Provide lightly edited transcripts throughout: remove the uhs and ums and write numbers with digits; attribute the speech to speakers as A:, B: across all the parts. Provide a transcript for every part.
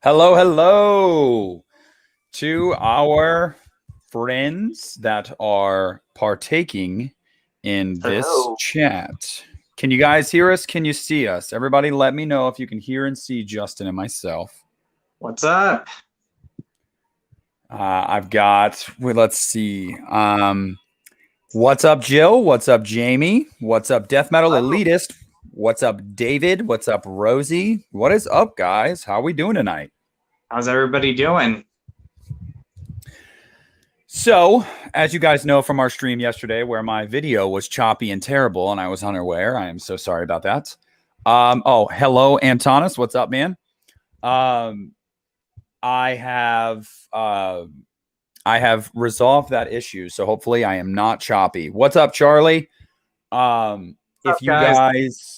A: Hello, hello to our friends that are partaking in this
B: Hello.
A: chat. Can you guys hear us? Can you see us? Everybody, let me know if you can hear and see Justin and myself.
B: What's up?
A: I've got, let's see. What's up, Jill? What's up, Jamie? What's up, Death Metal
B: Hello.
A: Elitist? What's up, David? What's up, Rosie? What is up, guys? How are we doing tonight?
B: How's everybody doing?
A: So, as you guys know from our stream yesterday, where my video was choppy and terrible and I was unaware, I am so sorry about that. Hello, Antonis. What's up, man? Um, I have resolved that issue, so hopefully I am not choppy. What's up, Charlie?
B: What's up, guys?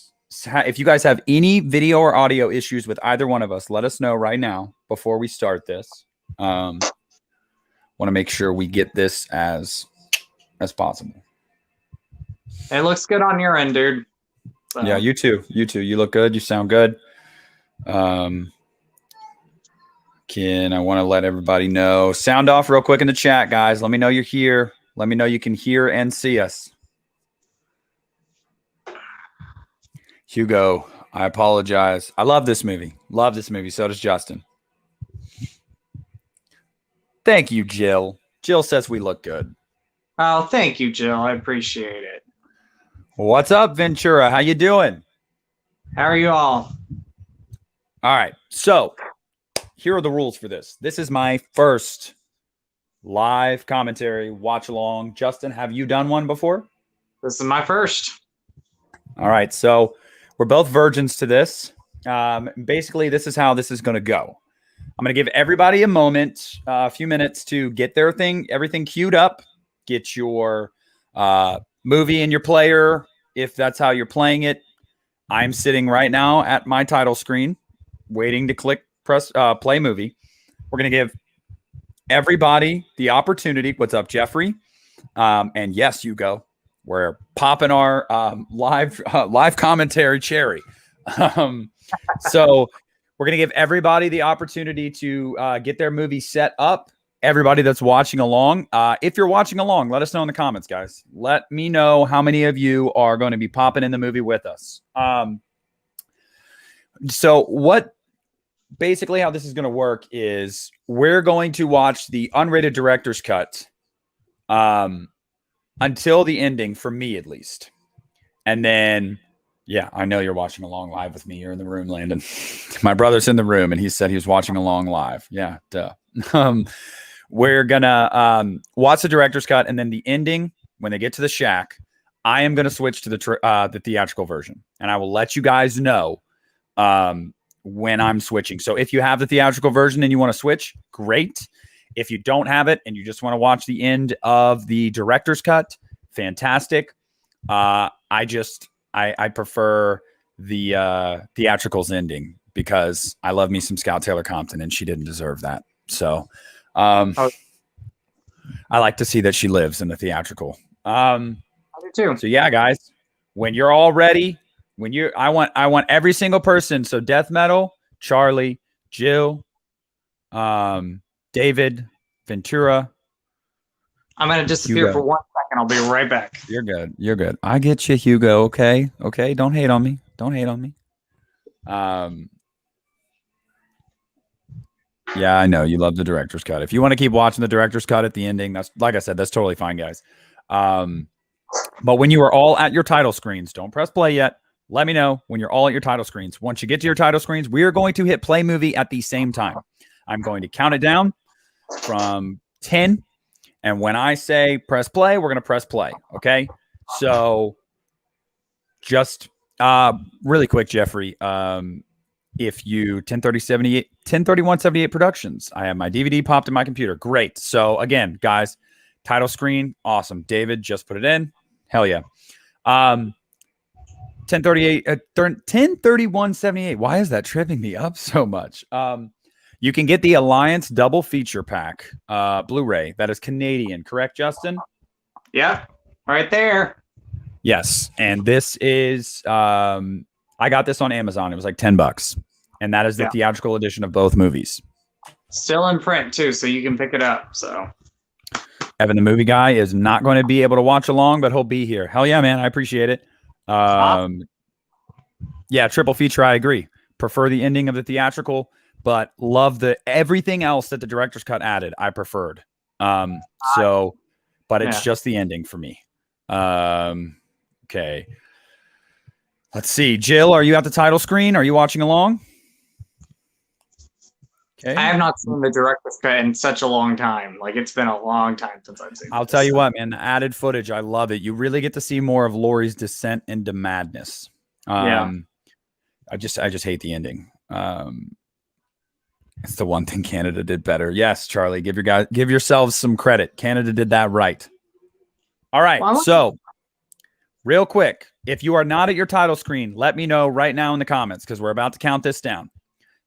A: If you guys have any video or audio issues with either one of us, let us know right now before we start this. Want to make sure we get this as possible.
B: It looks good on your end, dude.
A: So. Yeah, you too. You too. You look good. You sound good. I want to let everybody know. Sound off real quick in the chat, guys. Let me know you're here. Let me know you can hear and see us. Hugo, I apologize. I love this movie. Love this movie. So does Justin. Thank you, Jill. Jill says we look good.
B: Oh, thank you, Jill. I appreciate it.
A: What's up, Ventura? How you doing?
B: How are you all?
A: All right. So here are the rules for this. This is my first live commentary watch along. Justin, have you done one before?
B: This is my first.
A: All right. So we're both virgins to this. Basically, this is how this is going to go. I'm going to give everybody a moment, a few minutes to get everything queued up, get your movie in your player, if that's how you're playing it. I'm sitting right now at my title screen, waiting to press play movie. We're going to give everybody the opportunity. What's up, Jeffrey? And yes, Hugo, we're popping our live commentary cherry. So we're going to give everybody the opportunity to get their movie set up. Everybody that's watching along, if you're watching along, let us know in the comments, guys. Let me know how many of you are going to be popping in the movie with us. Basically how this is going to work is we're going to watch the unrated director's cut until the ending, for me at least. And then... yeah, I know you're watching along live with me. You're in the room, Landon. My brother's in the room, and he said he was watching along live. Yeah, duh. We're going to watch the director's cut, and then the ending, when they get to the shack, I am going to switch to the theatrical version, and I will let you guys know when I'm switching. So if you have the theatrical version and you want to switch, great. If you don't have it and you just want to watch the end of the director's cut, fantastic. I prefer the theatricals ending because I love me some Scout Taylor Compton, and she didn't deserve that. So I like to see that she lives in the theatrical.
B: I do too.
A: So yeah, guys, when you're all ready, I want every single person. So Death Metal, Charlie, Jill, David, Ventura.
B: I'm going to disappear
A: Hugo.
B: for 1 second. I'll be right back.
A: You're good. You're good. I get you, Hugo. Okay. Okay. Don't hate on me. Don't hate on me. Yeah, I know you love the director's cut. If you want to keep watching the director's cut at the ending, that's, like I said, that's totally fine, guys. But when you are all at your title screens, don't press play yet. Let me know when you're all at your title screens. Once you get to your title screens, we are going to hit play movie at the same time. I'm going to count it down from 10. And when I say press play, we're going to press play. Okay. So just really quick, Jeffrey, if you 103178 Productions, I have my DVD popped in my computer. Great. So again, guys, title screen. Awesome. David just put it in. Hell yeah. 103178. Why is that tripping me up so much? You can get the Alliance double feature pack, Blu-ray. That is Canadian, correct, Justin?
B: Yeah, right there.
A: Yes, and this is I got this on Amazon. It was like $10. And that is the theatrical edition of both movies.
B: Still in print, too, so you can pick it up. So
A: Evan, the movie guy, is not going to be able to watch along, but he'll be here. Hell yeah, man. I appreciate it. Yeah, triple feature, I agree. Prefer the ending of the theatrical, but love everything else that the director's cut added. I preferred. But it's just the ending for me. Okay. Let's see. Jill, are you at the title screen? Are you watching along? Okay.
B: I have not seen the director's cut in such a long time. Like, it's been a long time since I've seen it.
A: I'll tell you what, man, the added footage, I love it. You really get to see more of Laurie's descent into madness. I just hate the ending. It's the one thing Canada did better. Yes, Charlie, give yourselves some credit. Canada did that right. All right, so real quick, if you are not at your title screen, let me know right now in the comments because we're about to count this down.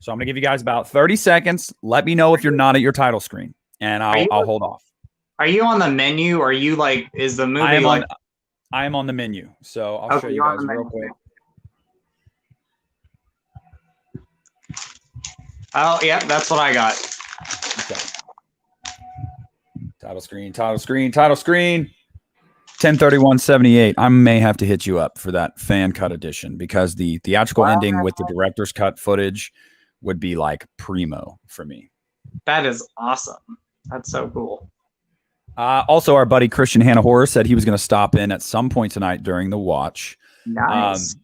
A: So I'm going to give you guys about 30 seconds. Let me know if you're not at your title screen, and I'll hold off. Are
B: you on the menu? Or are you like, is the movie
A: I am on the menu, so I'll show you guys real quick.
B: Oh, yeah, that's what I got.
A: Okay. Title screen. 1031.78. I may have to hit you up for that fan cut edition because the theatrical ending with the director's cut footage would be like primo for me.
B: That is awesome. That's so cool.
A: Also, our buddy Christian Hannah Horror said he was going to stop in at some point tonight during the watch.
B: Nice.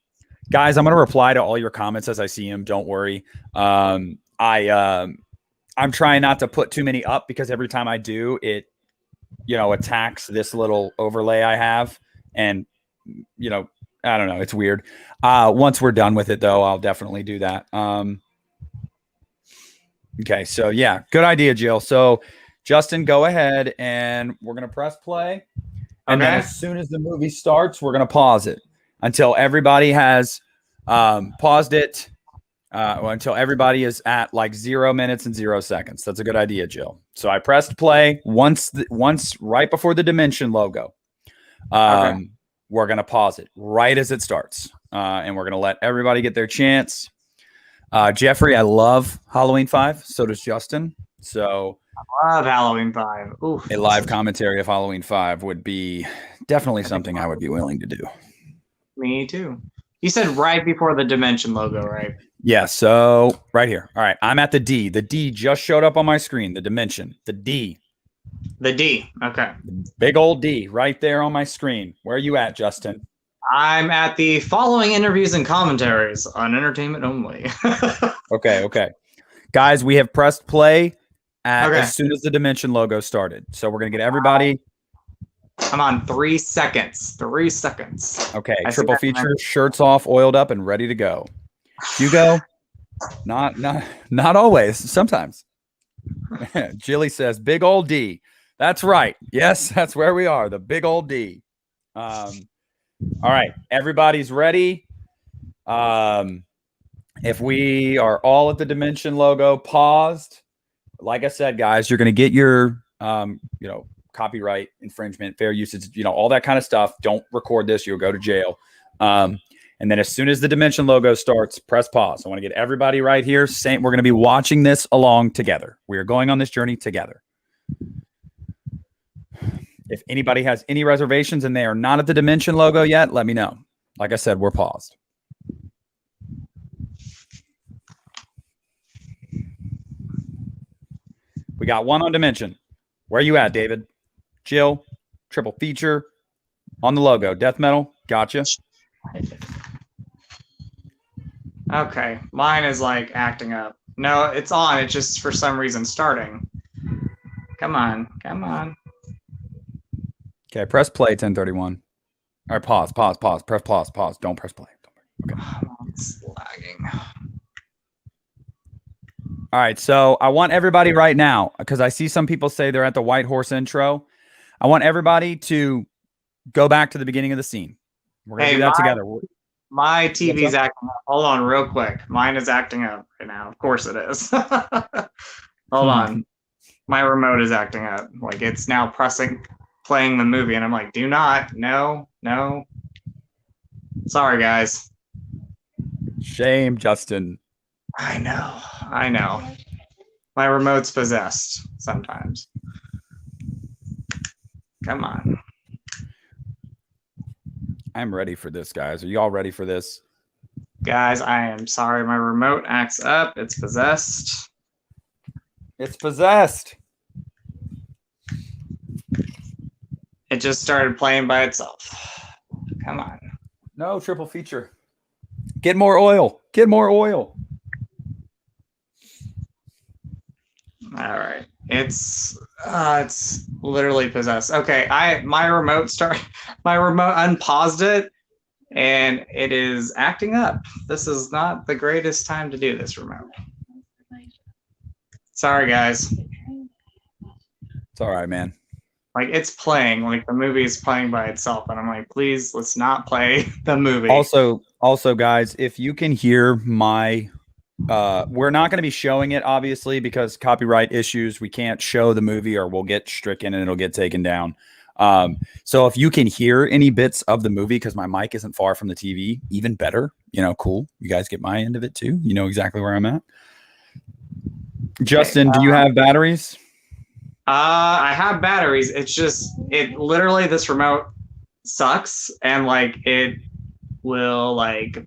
A: Guys, I'm going to reply to all your comments as I see them. Don't worry. I'm trying not to put too many up because every time I do, it attacks this little overlay I have. And, I don't know. It's weird. Once we're done with it, though, I'll definitely do that. Okay. So, yeah, good idea, Jill. So, Justin, go ahead and we're going to press play. And then as soon as the movie starts, we're going to pause it until everybody has paused it. Until everybody is at like 0 minutes and 0 seconds. That's a good idea, Jill. So I pressed play once right before the Dimension logo. We're going to pause it right as it starts. And we're going to let everybody get their chance. Jeffrey, I love Halloween 5. So does Justin. So
B: I love Halloween 5. Oof.
A: A live commentary of Halloween 5 would be definitely something I would be willing to do.
B: Me too. You said right before the Dimension logo, right?
A: Yeah, so right here. All right, I'm at the D. The D just showed up on my screen, the Dimension. The D.
B: The D, okay.
A: The big old D right there on my screen. Where are you at, Justin?
B: I'm at the following interviews and commentaries on entertainment only.
A: Okay. Guys, we have pressed play as soon as the Dimension logo started. So we're going to get everybody.
B: I'm on 3 seconds. 3 seconds.
A: Okay, triple feature, shirts off, oiled up, and ready to go. Hugo, not always. Sometimes. Jilly says, "Big old D." That's right. Yes, that's where we are. The big old D. All right, everybody's ready. If we are all at the Dimension logo paused, like I said, guys, you're going to get your copyright infringement, fair usage, all that kind of stuff. Don't record this. You'll go to jail. And then as soon as the Dimension logo starts, press pause. I want to get everybody right here. We're going to be watching this along together. We are going on this journey together. If anybody has any reservations and they are not at the Dimension logo yet, let me know. Like I said, we're paused. We got one on Dimension. Where are you at, David? Jill, triple feature on the logo. Death metal. Gotcha.
B: Okay. Mine is like acting up. No, it's on. It's just for some reason starting. Come on.
A: Okay. Press play 1031. All right. Pause. Press pause. Don't press play. Okay.
B: It's lagging.
A: All right. So I want everybody right now, because I see some people say they're at the White Horse intro. I want everybody to go back to the beginning of the scene. We're going to do that together.
B: My TV's acting up. Hold on real quick. Mine is acting up right now. Of course it is. Hold on. My remote is acting up. Like it's now playing the movie. And I'm like, do not. No. Sorry, guys.
A: Shame, Justin.
B: I know. I know. My remote's possessed sometimes. Come on.
A: I'm ready for this, guys. Are you all ready for this?
B: Guys, I am sorry. My remote acts up. It's possessed.
A: It's possessed.
B: It just started playing by itself. Come on.
A: No, triple feature. Get more oil. Get more oil.
B: All right. It's literally possessed. Okay, my remote unpaused it and it is acting up. This is not the greatest time to do this remote. Sorry guys.
A: It's all right, man.
B: Like it's playing, like the movie is playing by itself and I'm like, "Please, let's not play the movie."
A: Also guys, if you can hear my we're not going to be showing it, obviously, because copyright issues. We can't show the movie or we'll get stricken and it'll get taken down. So if you can hear any bits of the movie, because my mic isn't far from the TV, even better, cool. You guys get my end of it too. You know exactly where I'm at. Justin, do you have batteries?
B: I have batteries. It's just, literally, this remote sucks and like it will like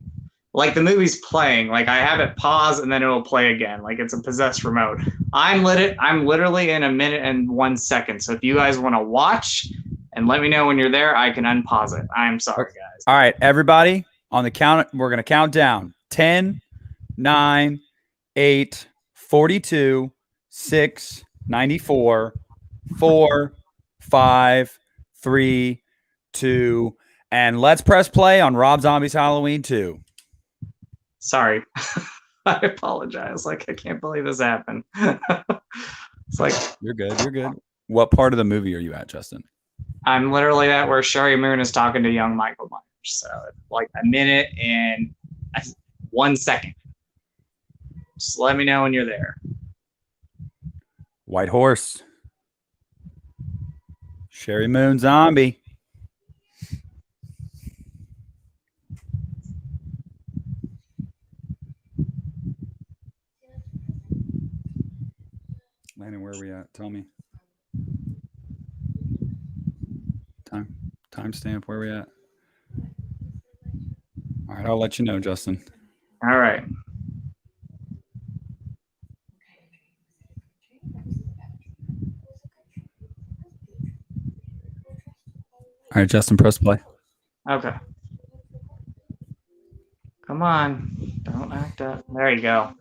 B: the movie's playing, like I have it pause and then it will play again, like it's a possessed remote. I'm literally in a minute and 1 second, so if you guys want to watch and let me know when you're there, I can unpause it. I'm sorry guys.
A: All right, everybody, on the count, we're going to count down 10, 9, 8, 42, 6, 94, 4, 5, 3, 2, and let's press play on Rob Zombie's Halloween 2.
B: Sorry. I apologize. Like, I can't believe this happened. It's like,
A: you're good. What part of the movie are you at, Justin?
B: I'm literally at where Sherry Moon is talking to young Michael Myers. So like a minute and 1 second. Just let me know when you're there.
A: White horse. Sherry Moon zombie. Landon, where are we at? Tell me. Timestamp, where are we at? All right, I'll let you know, Justin.
B: All right.
A: All right, Justin, press play.
B: Okay. Come on. Don't act up. There you go.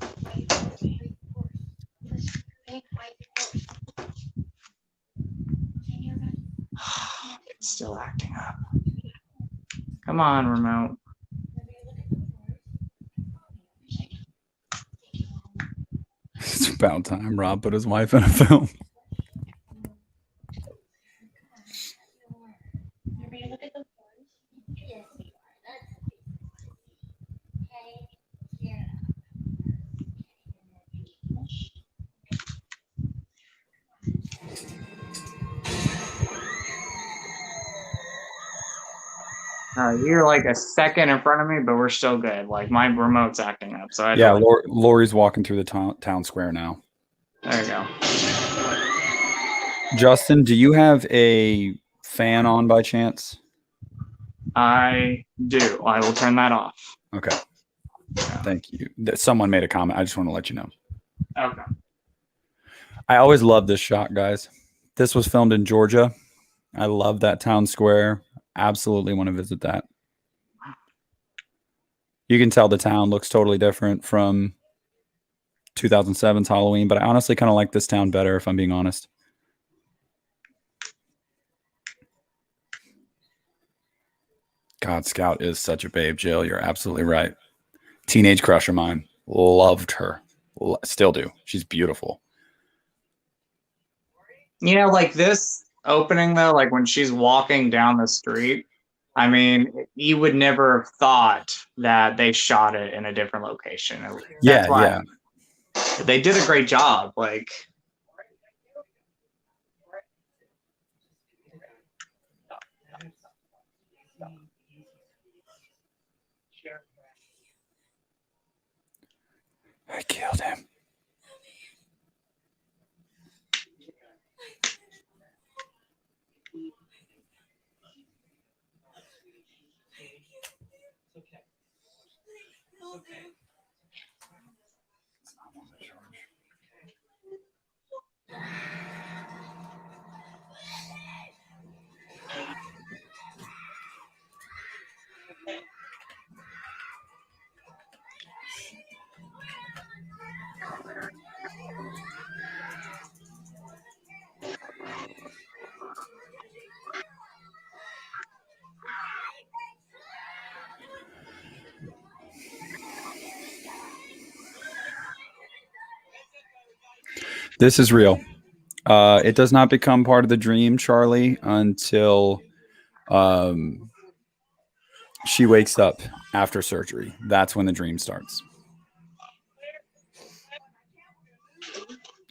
B: It's still acting up. Come on, remote.
A: It's about time Rob put his wife in a film.
B: You're like a second in front of me, but we're still good. Like my remote's acting up, so
A: yeah. Lori's walking through the town square now.
B: There you go.
A: Justin, do you have a fan on by chance?
B: I do. I will turn that off.
A: Okay. Yeah. Thank you. Someone made a comment. I just want to let you know.
B: Okay.
A: I always love this shot, guys. This was filmed in Georgia. I love that town square. Absolutely want to visit that. You can tell the town looks totally different from 2007's Halloween, but I honestly kind of like this town better, if I'm being honest. God, Scout is such a babe, Jill. You're absolutely right. Teenage crush of mine. Loved her. Still do. She's beautiful.
B: You know, like this opening, though, like when she's walking down the street, I mean, you would never have thought that they shot it in a different location. That's why they did a great job. Like,
A: This is real. It does not become part of the dream, Charlie, until she wakes up after surgery. That's when the dream starts.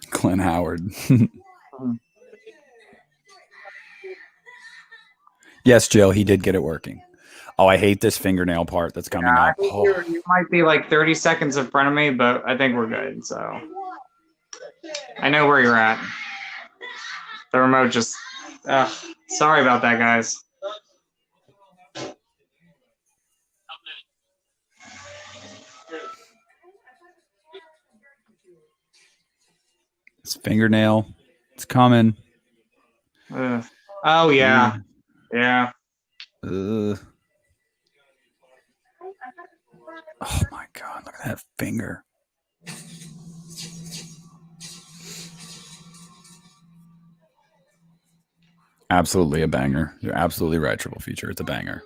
A: Clint Howard. Yes, Jill, he did get it working. Oh, I hate this fingernail part that's coming up.
B: I think you might be like 30 seconds in front of me, but I think we're good. So I know where you're at. The remote just. Sorry about that, guys.
A: This fingernail. It's coming.
B: Oh, yeah. Yeah.
A: Oh my God, look at that finger. Absolutely a banger. You're absolutely right, Triple Feature. It's a banger.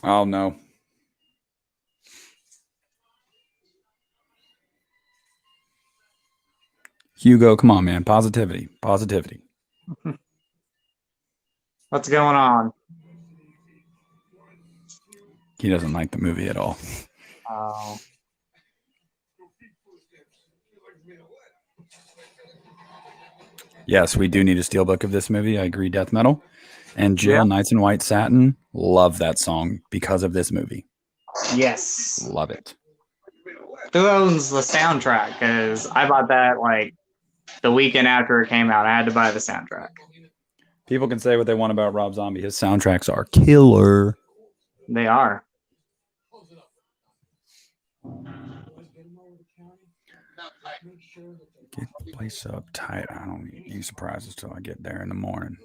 A: Oh, no. Hugo, come on, man. Positivity. Positivity.
B: What's going on?
A: He doesn't like the movie at all.
B: Oh.
A: Yes, we do need a steelbook of this movie. I agree, Death Metal. And Jill, Knights in White Satin, love that song because of this movie.
B: Yes.
A: Love it.
B: Who owns the soundtrack? Because I bought that like the weekend after it came out. I had to buy the soundtrack.
A: People can say what they want about Rob Zombie. His soundtracks are killer.
B: They are.
A: Get the place up tight. I don't need any surprises till I get there in the morning.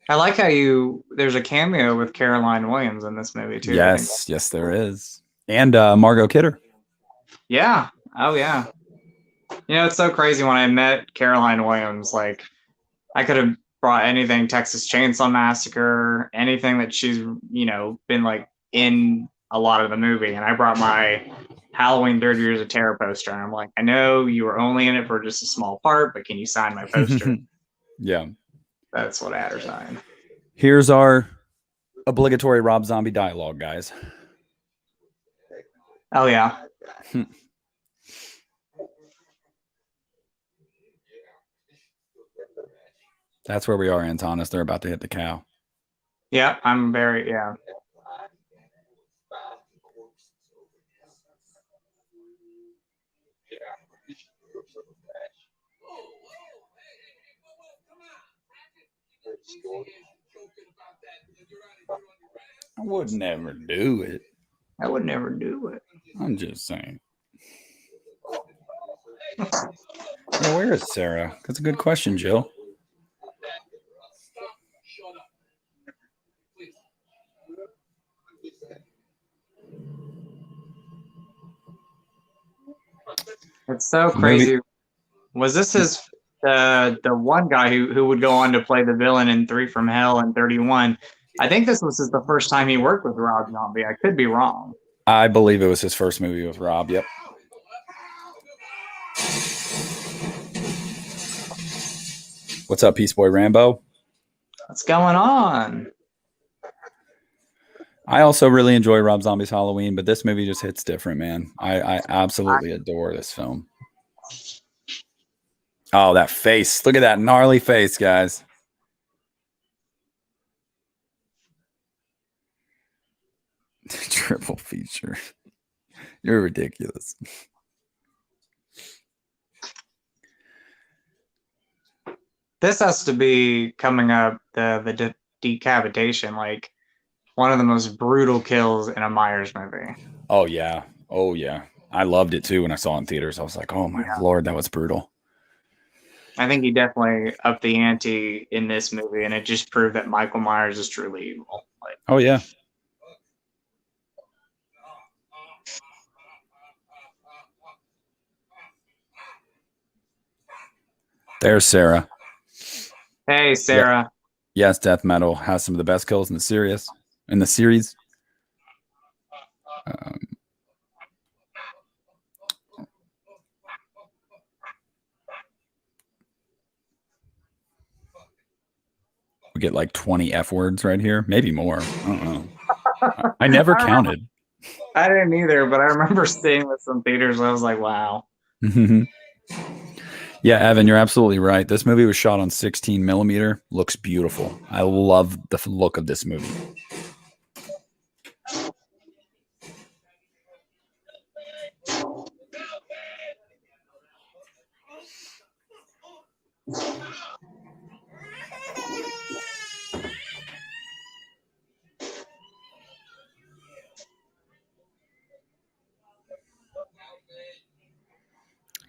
B: I like how there's a cameo with Caroline Williams in this movie too.
A: Yes, yes, there is. And Margot Kidder.
B: Yeah. Oh, yeah. You know, it's so crazy when I met Caroline Williams, like I could have brought anything Texas Chainsaw Massacre, anything that she's, been like in a lot of the movie. And I brought my Halloween 30 Years of Terror poster. And I'm like, I know you were only in it for just a small part, but can you sign my poster?
A: Yeah.
B: That's what I had her sign.
A: Here's our obligatory Rob Zombie dialogue, guys.
B: Oh, yeah.
A: That's where we are, Antonis. They're about to hit the cow.
B: Yeah, I'm very, yeah.
A: I would never do it.
B: I would never do it.
A: I'm just saying. Yeah, where is Sarah? That's a good question, Jill.
B: It's so crazy. Was this the one guy who would go on to play the villain in 3 from Hell and 31? I think this was the first time he worked with Rob Zombie. I could be wrong.
A: I believe it was his first movie with Rob. Yep. What's up, Peace Boy Rambo?
B: What's going on?
A: I also really enjoy Rob Zombie's Halloween, but this movie just hits different, man. I absolutely adore this film. Oh, that face. Look at that gnarly face, guys. Triple feature. You're ridiculous.
B: This has to be coming up, the decapitation, like one of the most brutal kills in a Myers movie.
A: Oh, yeah. Oh, yeah. I loved it, too, when I saw it in theaters. I was like, oh, my Lord, that was brutal.
B: I think he definitely upped the ante in this movie, and it just proved that Michael Myers is truly evil.
A: Oh, yeah. There's Sarah.
B: Hey, Sarah.
A: Yes, death metal has some of the best kills in the series. We get like 20 F words right here, maybe more. I don't know. I never counted.
B: I didn't either, but I remember seeing this in theaters and I was like, wow.
A: Yeah, Evan, you're absolutely right. This movie was shot on 16 millimeter. Looks beautiful. I love the look of this movie.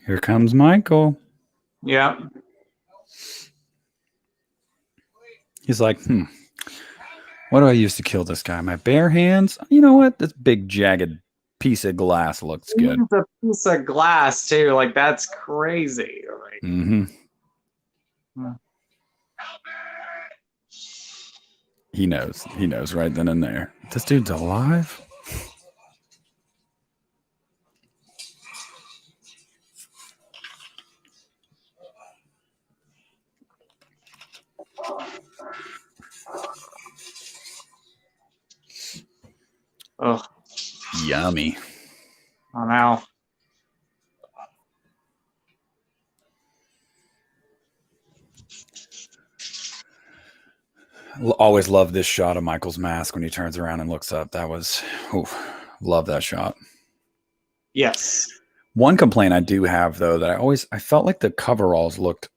A: Here comes Michael.
B: Yeah.
A: He's like, what do I use to kill this guy? My bare hands? You know what? This big jagged piece of glass looks good.
B: It's a piece of glass too. Like that's crazy. Like,
A: He knows. He knows right then and there. This dude's alive?
B: Ugh.
A: Yummy.
B: Oh no.
A: Always love this shot of Michael's mask when he turns around and looks up. That was, love that shot.
B: Yes.
A: One complaint I do have though, that I felt like the coveralls looked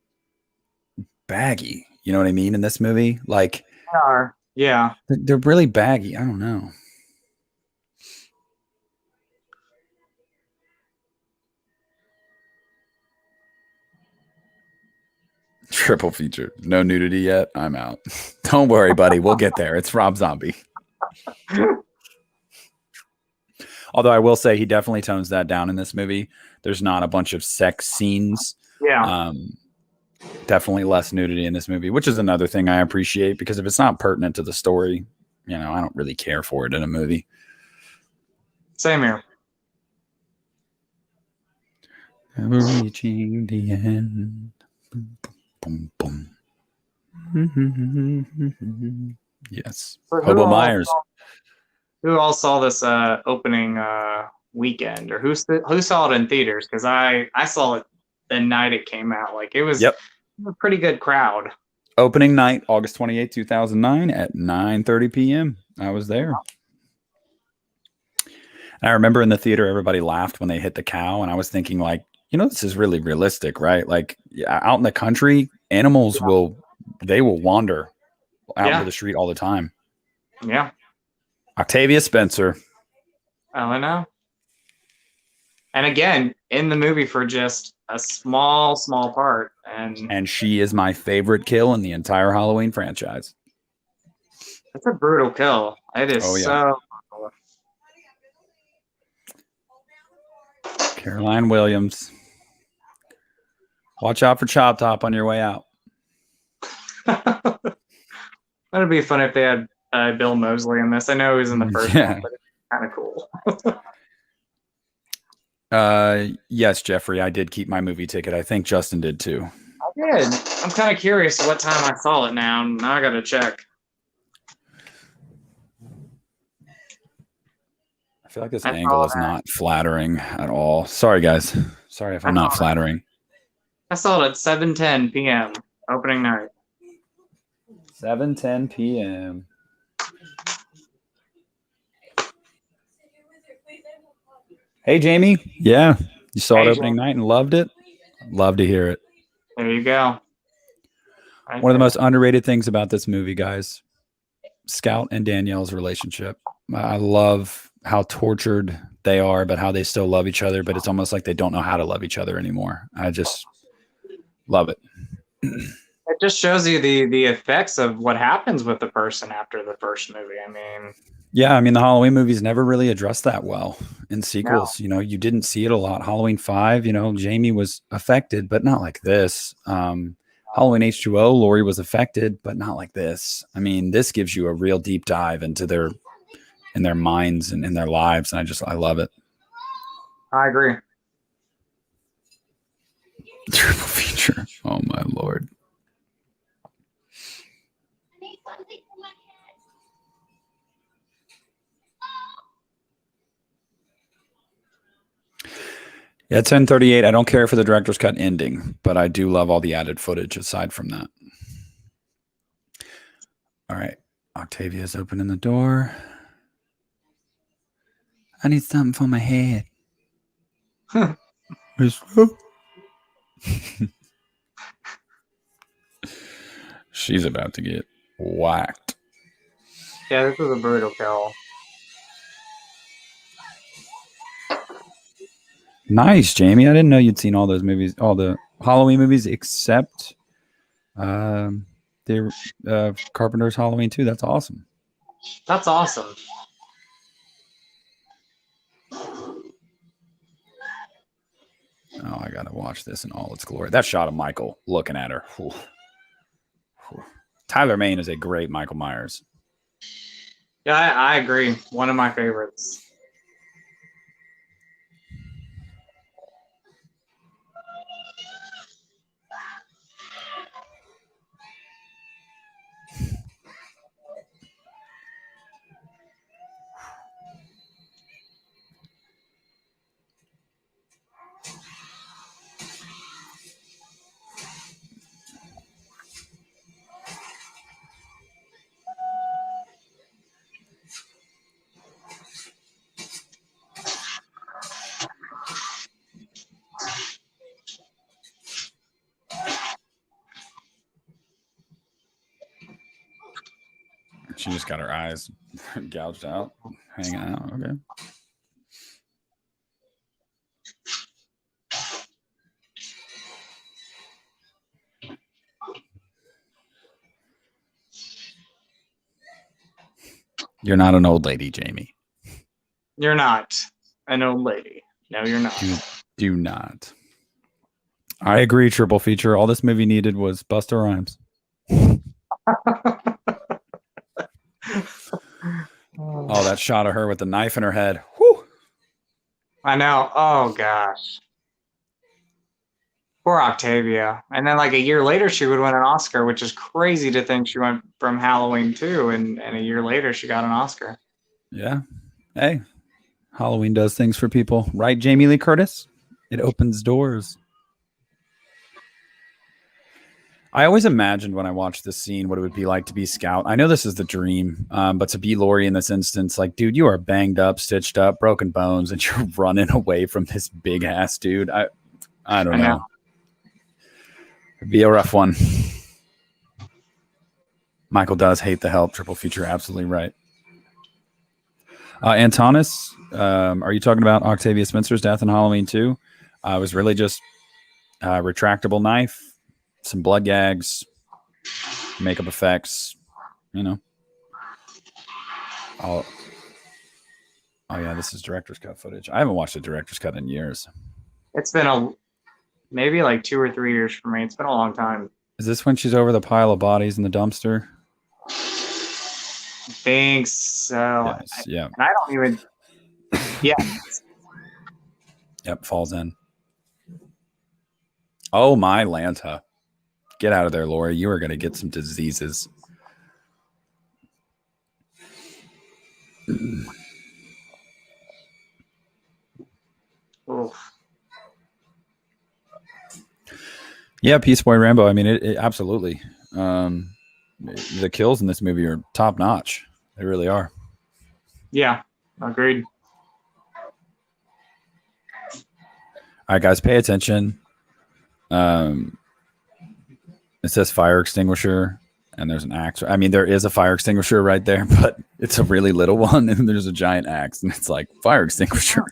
A: baggy. You know what I mean? In this movie, like
B: they are. Yeah.
A: They're really baggy. I don't know. Triple feature. No nudity yet. I'm out. Don't worry, buddy. We'll get there. It's Rob Zombie. Although I will say he definitely tones that down in this movie. There's not a bunch of sex scenes.
B: Yeah.
A: Definitely less nudity in this movie, which is another thing I appreciate, because if it's not pertinent to the story, I don't really care for it in a movie.
B: Same here.
A: Ever reaching the end. Boom, boom. Yes.
B: So
A: Hobo Myers.
B: Who all saw this opening weekend, or who saw it in theaters? Because I saw it the night it came out. Like it was a pretty good crowd.
A: Opening night, August 28, 2009 at 9:30 p.m. I was there. And I remember in the theater, everybody laughed when they hit the cow. And I was thinking like, this is really realistic, right? Like out in the country, animals will wander out into the street all the time.
B: Yeah.
A: Octavia Spencer.
B: Oh, I know. And again, in the movie for just a small part.
A: And she is my favorite kill in the entire Halloween franchise.
B: It's a brutal kill. It is so.
A: Caroline Williams. Watch out for Chop Top on your way out.
B: That'd be fun if they had Bill Moseley in this. I know he was in the first one, but it's kind of cool.
A: Yes, Jeffrey, I did keep my movie ticket. I think Justin did too.
B: I did. I'm kind of curious what time I saw it now. Now I got to check.
A: I feel like this angle is not flattering at all. Sorry, guys. Sorry if I'm not flattering.
B: I saw it at 7:10 p.m. opening night.
A: 7:10 p.m. Hey, Jamie. Yeah, you saw it opening night and loved it? Love to hear it.
B: There you go.
A: One of the most underrated things about this movie, guys, Scout and Danielle's relationship. I love how tortured they are, but how they still love each other, but it's almost like they don't know how to love each other anymore. I just love it.
B: It just shows you the effects of what happens with the person after the first movie. I mean,
A: the Halloween movies never really address that well. in sequels. You know, you didn't see it a lot. Halloween 5, you know, Jamie was affected, but not like this. Halloween H2O, Laurie was affected, but not like this. I mean, this gives you a real deep dive into their minds and in their lives, and I love it.
B: I agree.
A: Triple feature. Oh my Lord. Yeah, 10:38. I don't care for the director's cut ending, but I do love all the added footage aside from that. All right. Octavia's opening the door. I need something for my head. She's about to get whacked.
B: Yeah, this was a brutal kill.
A: Nice, Jamie. I didn't know you'd seen all those movies, all the Halloween movies, except the Carpenter's Halloween 2. That's awesome.
B: That's awesome.
A: Oh, I gotta watch this in all its glory. That shot of Michael looking at her. Whew. Whew. Tyler Mane is a great Michael Myers.
B: Yeah, I agree. One of my favorites.
A: She just got her eyes gouged out, hanging out. Okay. You're not an old lady, Jamie.
B: You're not an old lady. No, you're not.
A: Do not. I agree, triple feature. All this movie needed was Busta Rhymes. Oh, that shot of her with the knife in her head. Whew.
B: I know. Oh, gosh. Poor Octavia. And then, like, a year later, she would win an Oscar, which is crazy to think she went from Halloween 2, and a year later, she got an Oscar.
A: Yeah. Hey, Halloween does things for people. Right, Jamie Lee Curtis? It opens doors. I always imagined when I watched this scene what it would be like to be Scout. I know this is the dream, but to be Laurie in this instance, like, dude, you are banged up, stitched up, broken bones, and you're running away from this big ass dude. I don't know. It'd be a rough one. Michael does hate the help. Triple feature, absolutely right. Antonis, are you talking about Octavia Spencer's death in Halloween 2? It was really just a retractable knife, some blood gags, makeup effects, you know. Oh yeah, this is director's cut footage. I haven't watched a director's cut in years.
B: It's been maybe like 2 or 3 years for me. It's been a long time.
A: Is this when she's over the pile of bodies in the dumpster?
B: I think so.
A: Yes, yeah.
B: And I don't even. Yeah.
A: Yep, falls in. Oh my Lanta. Get out of there, Laurie. You are going to get some diseases.
B: Oof.
A: Yeah, Peace Boy Rambo. I mean, it absolutely. The kills in this movie are top notch. They really are.
B: Yeah, agreed.
A: All right, guys, pay attention. It says fire extinguisher, and there's an axe. I mean, there is a fire extinguisher right there, but it's a really little one, and there's a giant axe, and it's like fire extinguisher.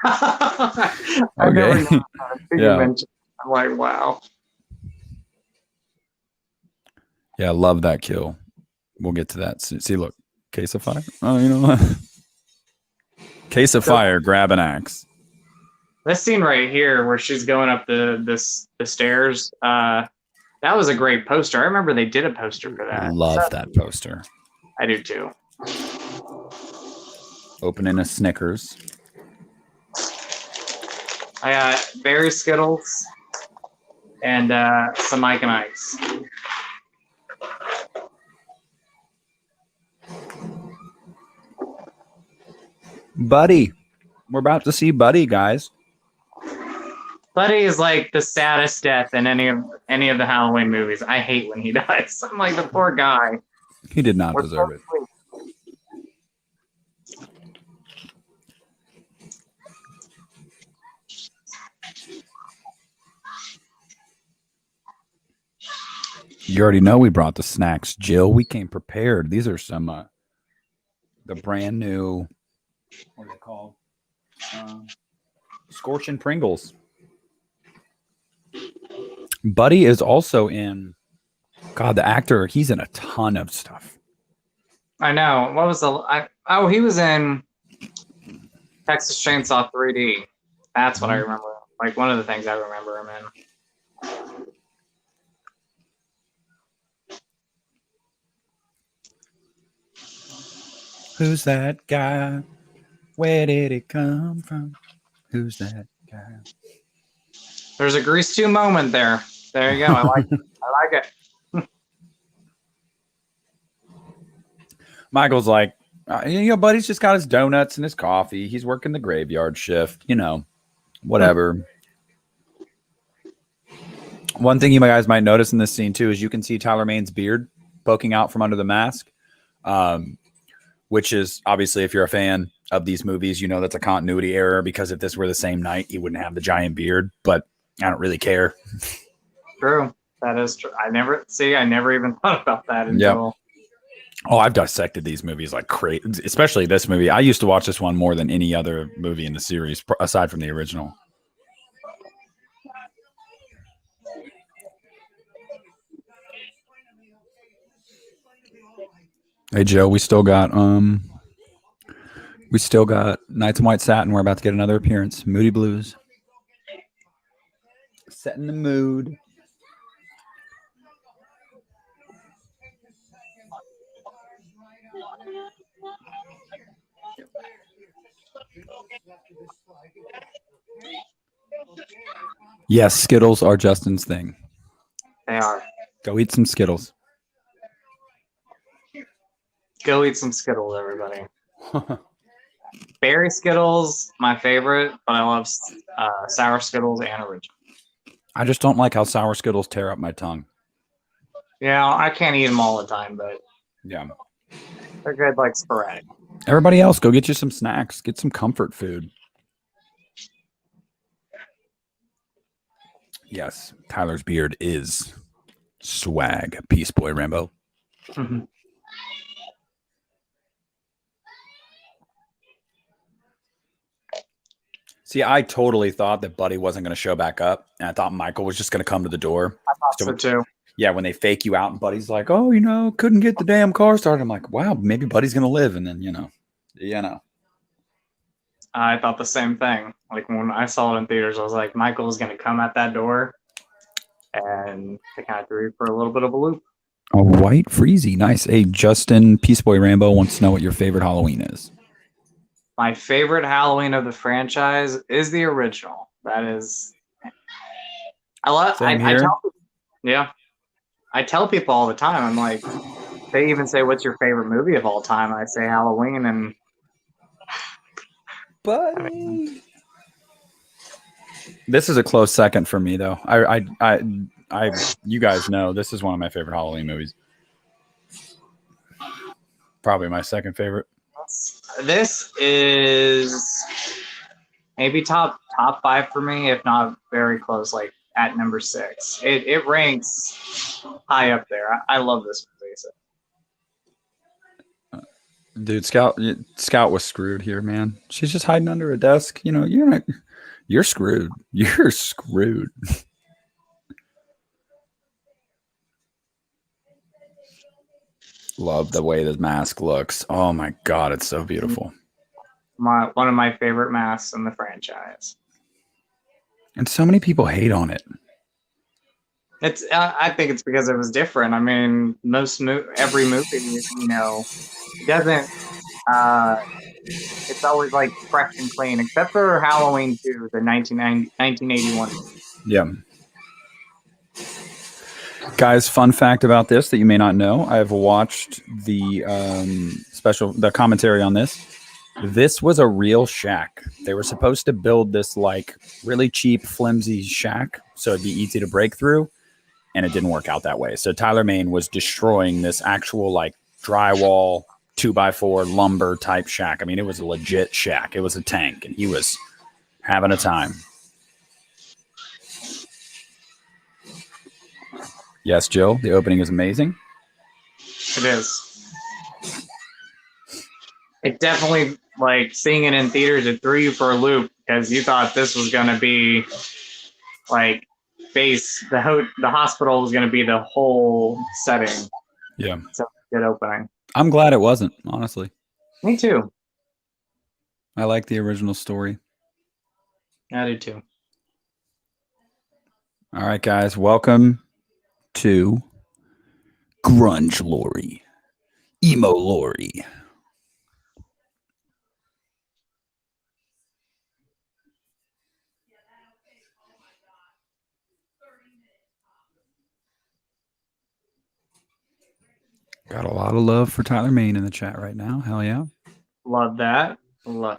A: Okay.
B: Yeah. I'm like, wow.
A: Yeah, I love that kill. We'll get to that. See, look, case of fire. Oh, you know what? Case of fire, grab an axe.
B: This scene right here where she's going up the stairs, that was a great poster. I remember they did a poster for that.
A: Love that poster.
B: I do too.
A: Opening a Snickers.
B: I got berry Skittles and some Mike and Ike's.
A: Buddy. We're about to see Buddy, guys.
B: Buddy is like the saddest death in any of the Halloween movies. I hate when he dies. I'm like, the poor guy.
A: He did not deserve it. You already know we brought the snacks, Jill. We came prepared. These are some the brand new, what is it called? Scorching Pringles. Buddy is also in, God, the actor, he's in a ton of stuff.
B: I know. What was he was in Texas Chainsaw 3D. That's what I remember. Like one of the things I remember him in.
A: Who's that guy? Where did it come from? Who's that guy?
B: There's a Grease 2 moment there. There you go. I like it. I like it.
A: Michael's like, buddy's just got his donuts and his coffee. He's working the graveyard shift, whatever. One thing you guys might notice in this scene too is you can see Tyler Mane's beard poking out from under the mask, which is obviously, if you're a fan of these movies, that's a continuity error, because if this were the same night, he wouldn't have the giant beard, but I don't really care.
B: True. That is true. I never even thought about that until...
A: Oh, I've dissected these movies like crazy, especially this movie. I used to watch this one more than any other movie in the series, aside from the original. Hey, Joe, we still got Nights in White Satin. We're about to get another appearance. Moody Blues. Setting the mood. Yes, Skittles are Justin's thing.
B: They are.
A: Go eat some Skittles.
B: Go eat some Skittles, everybody. Berry Skittles, my favorite, but I love sour Skittles and original.
A: I just don't like how sour Skittles tear up my tongue.
B: Yeah, I can't eat them all the time, but
A: yeah,
B: they're good, like sporadic.
A: Everybody else, go get you some snacks. Get some comfort food. Yes, Tyler's beard is swag. Peace, boy, Rambo.
B: Mm-hmm.
A: See, I totally thought that Buddy wasn't going to show back up, and I thought Michael was just going to come to the door.
B: I thought so too.
A: Yeah, when they fake you out, and Buddy's like, "Oh, couldn't get the damn car started." I'm like, "Wow, maybe Buddy's going to live," and then
B: I thought the same thing. Like when I saw it in theaters, I was like, Michael's going to come at that door, and they kind of threw you for a little bit of a loop.
A: A white freezy, nice. Hey, Justin, Peace Boy Rambo wants to know what your favorite Halloween is.
B: My favorite Halloween of the franchise is the original. That is, I tell people all the time. I'm like, they even say, "What's your favorite movie of all time?" I say Halloween, and
A: Buddy. This is a close second for me, though. You guys know this is one of my favorite Halloween movies. Probably my second favorite.
B: This is maybe top 5 for me, if not very close, like at number 6. It ranks high up there. I love this movie.
A: Dude, Scout was screwed here, man. She's just hiding under a desk. You're screwed. You're screwed. Love the way the mask looks. Oh my God, it's so beautiful.
B: one of my favorite masks in the franchise.
A: And so many people hate on it.
B: It's I think it's because it was different. I mean, every movie, it doesn't. Uh, it's always like fresh and clean, except for Halloween 2, the 1981.
A: Yeah. Guys, fun fact about this that you may not know: I've watched the the commentary on this. This was a real shack. They were supposed to build this like really cheap, flimsy shack so it'd be easy to break through, and it didn't work out that way. So Tyler Mane was destroying this actual like drywall 2x4 lumber type shack. I mean, it was a legit shack. It was a tank, and he was having a time. Yes, Jill, the opening is amazing.
B: It is. It definitely, like, seeing it in theaters, it threw you for a loop because you thought this was going to be like the hospital was going to be the whole setting.
A: Yeah.
B: So good opening.
A: I'm glad it wasn't, honestly.
B: Me too.
A: I like the original story.
B: I do too.
A: All right, guys, welcome to Grunge Lori, Emo Lori. Got a lot of love for Tyler Mane in the chat right now. Hell yeah.
B: Love that.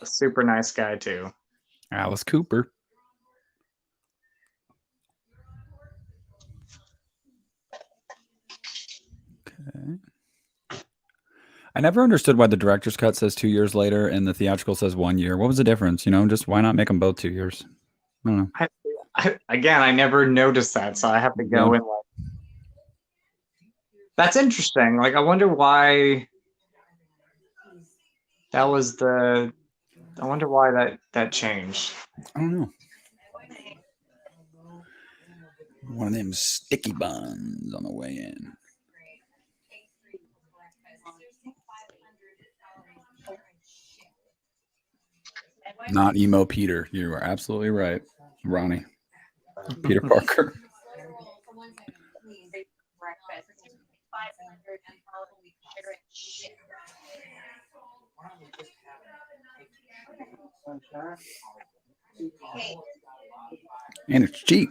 B: Super nice guy too.
A: Alice Cooper. Okay. I never understood why the director's cut says 2 years later and the theatrical says 1 year. What was the difference? You know, just why not make them both 2 years? I don't know.
B: Again, I never noticed that, so I have to go in like. That's interesting. Like, I wonder why that was the. I wonder why that changed.
A: I don't know. One of them sticky buns on the way in. Not emo Peter. You are absolutely right, Ronnie. Peter Parker. And it's cheap.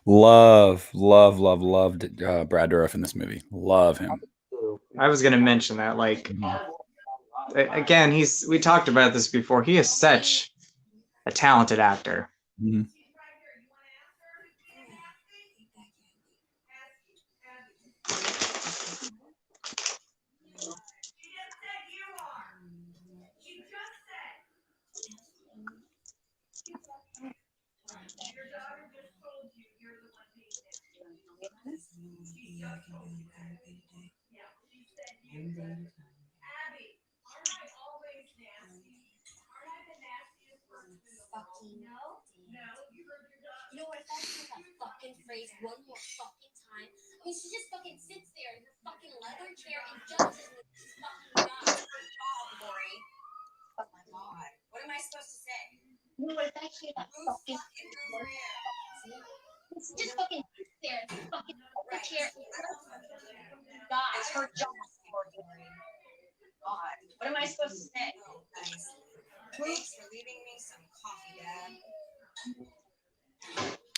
A: Loved Brad Dourif in this movie. Love him.
B: I was going to mention that. Like, again, we talked about this before. He is such a talented actor.
A: Mm-hmm.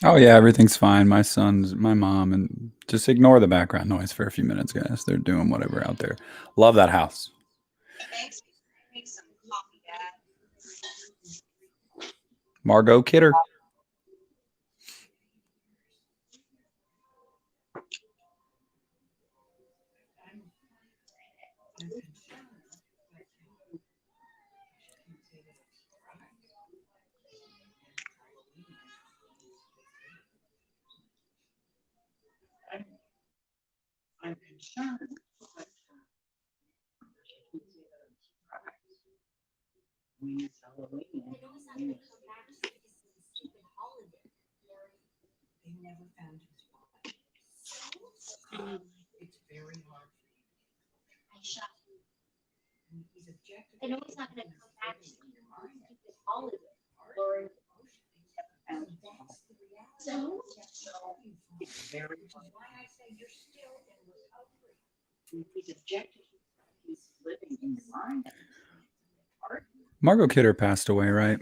A: Oh yeah, everything's fine. My mom, and just ignore the background noise for a few minutes, guys. They're doing whatever out there. Love that house. Margot Kidder. Margot Kidder passed away, right?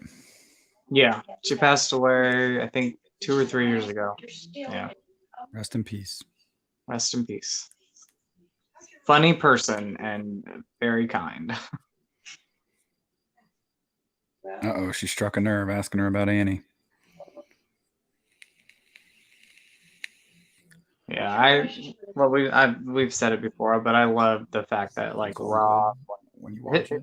B: Yeah, she passed away, I think, 2 or 3 years ago. Yeah,
A: Rest in peace.
B: rest in peace. Funny person and very kind.
A: Uh-oh, she struck a nerve asking her about Annie.
B: Yeah, we've said it before, but I love the fact that like Rob,
A: when you watch it.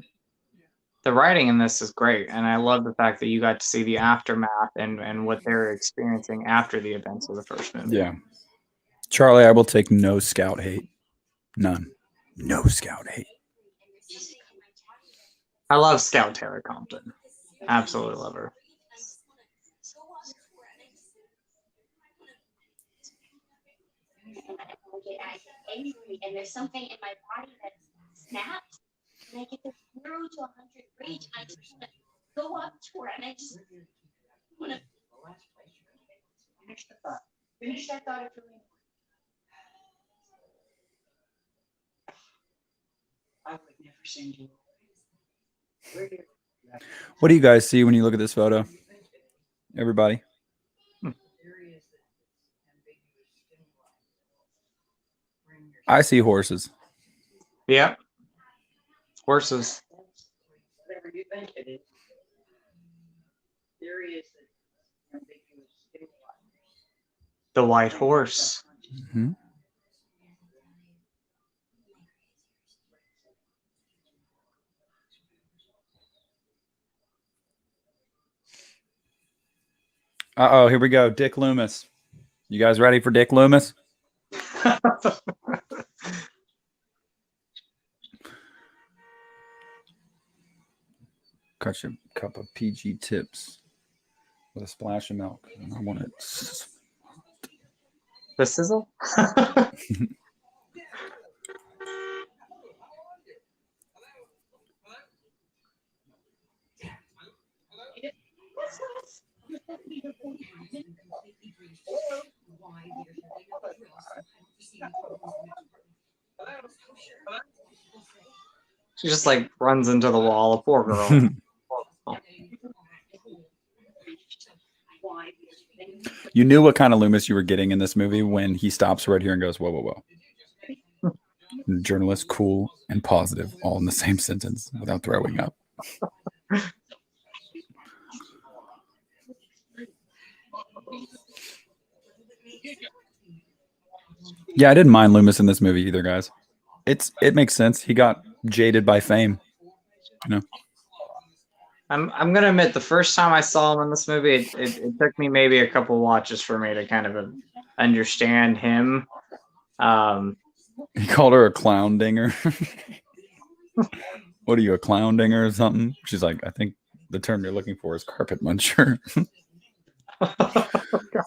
B: The writing in this is great, and I love the fact that you got to see the aftermath and what they're experiencing after the events of the first movie.
A: Yeah. Charlie, I will take no Scout hate. None. No Scout hate.
B: I love Scout Tara Compton. Absolutely love her.
C: And there's something in my body that snaps, and I get this 0 to 100 rage. I just want to go up to her, and I just want to finish the thought. Finish that thought. I would never send you.
A: What do you guys see when you look at this photo? Everybody. I see horses.
B: Yep. Horses.
C: Whatever you think it is. There is an ambiguous stimuli.
B: The white horse.
A: Mm-hmm. Uh-oh, here we go. Dick Loomis. You guys ready for Dick Loomis? Cut your cup of PG tips with a splash of milk. And I want it.
B: The sizzle? She just like runs into the wall. A poor girl.
A: You knew what kind of Loomis you were getting in this movie when he stops right here and goes, whoa, whoa, whoa. Journalist, cool, and positive, all in the same sentence without throwing up. Yeah, I didn't mind Loomis in this movie either, guys. It makes sense. He got jaded by fame. You know.
B: I'm gonna admit the first time I saw him in this movie, it took me maybe a couple watches for me to kind of understand him.
A: He called her a clown dinger. What are you, a clown dinger or something? She's like, I think the term you're looking for is carpet muncher.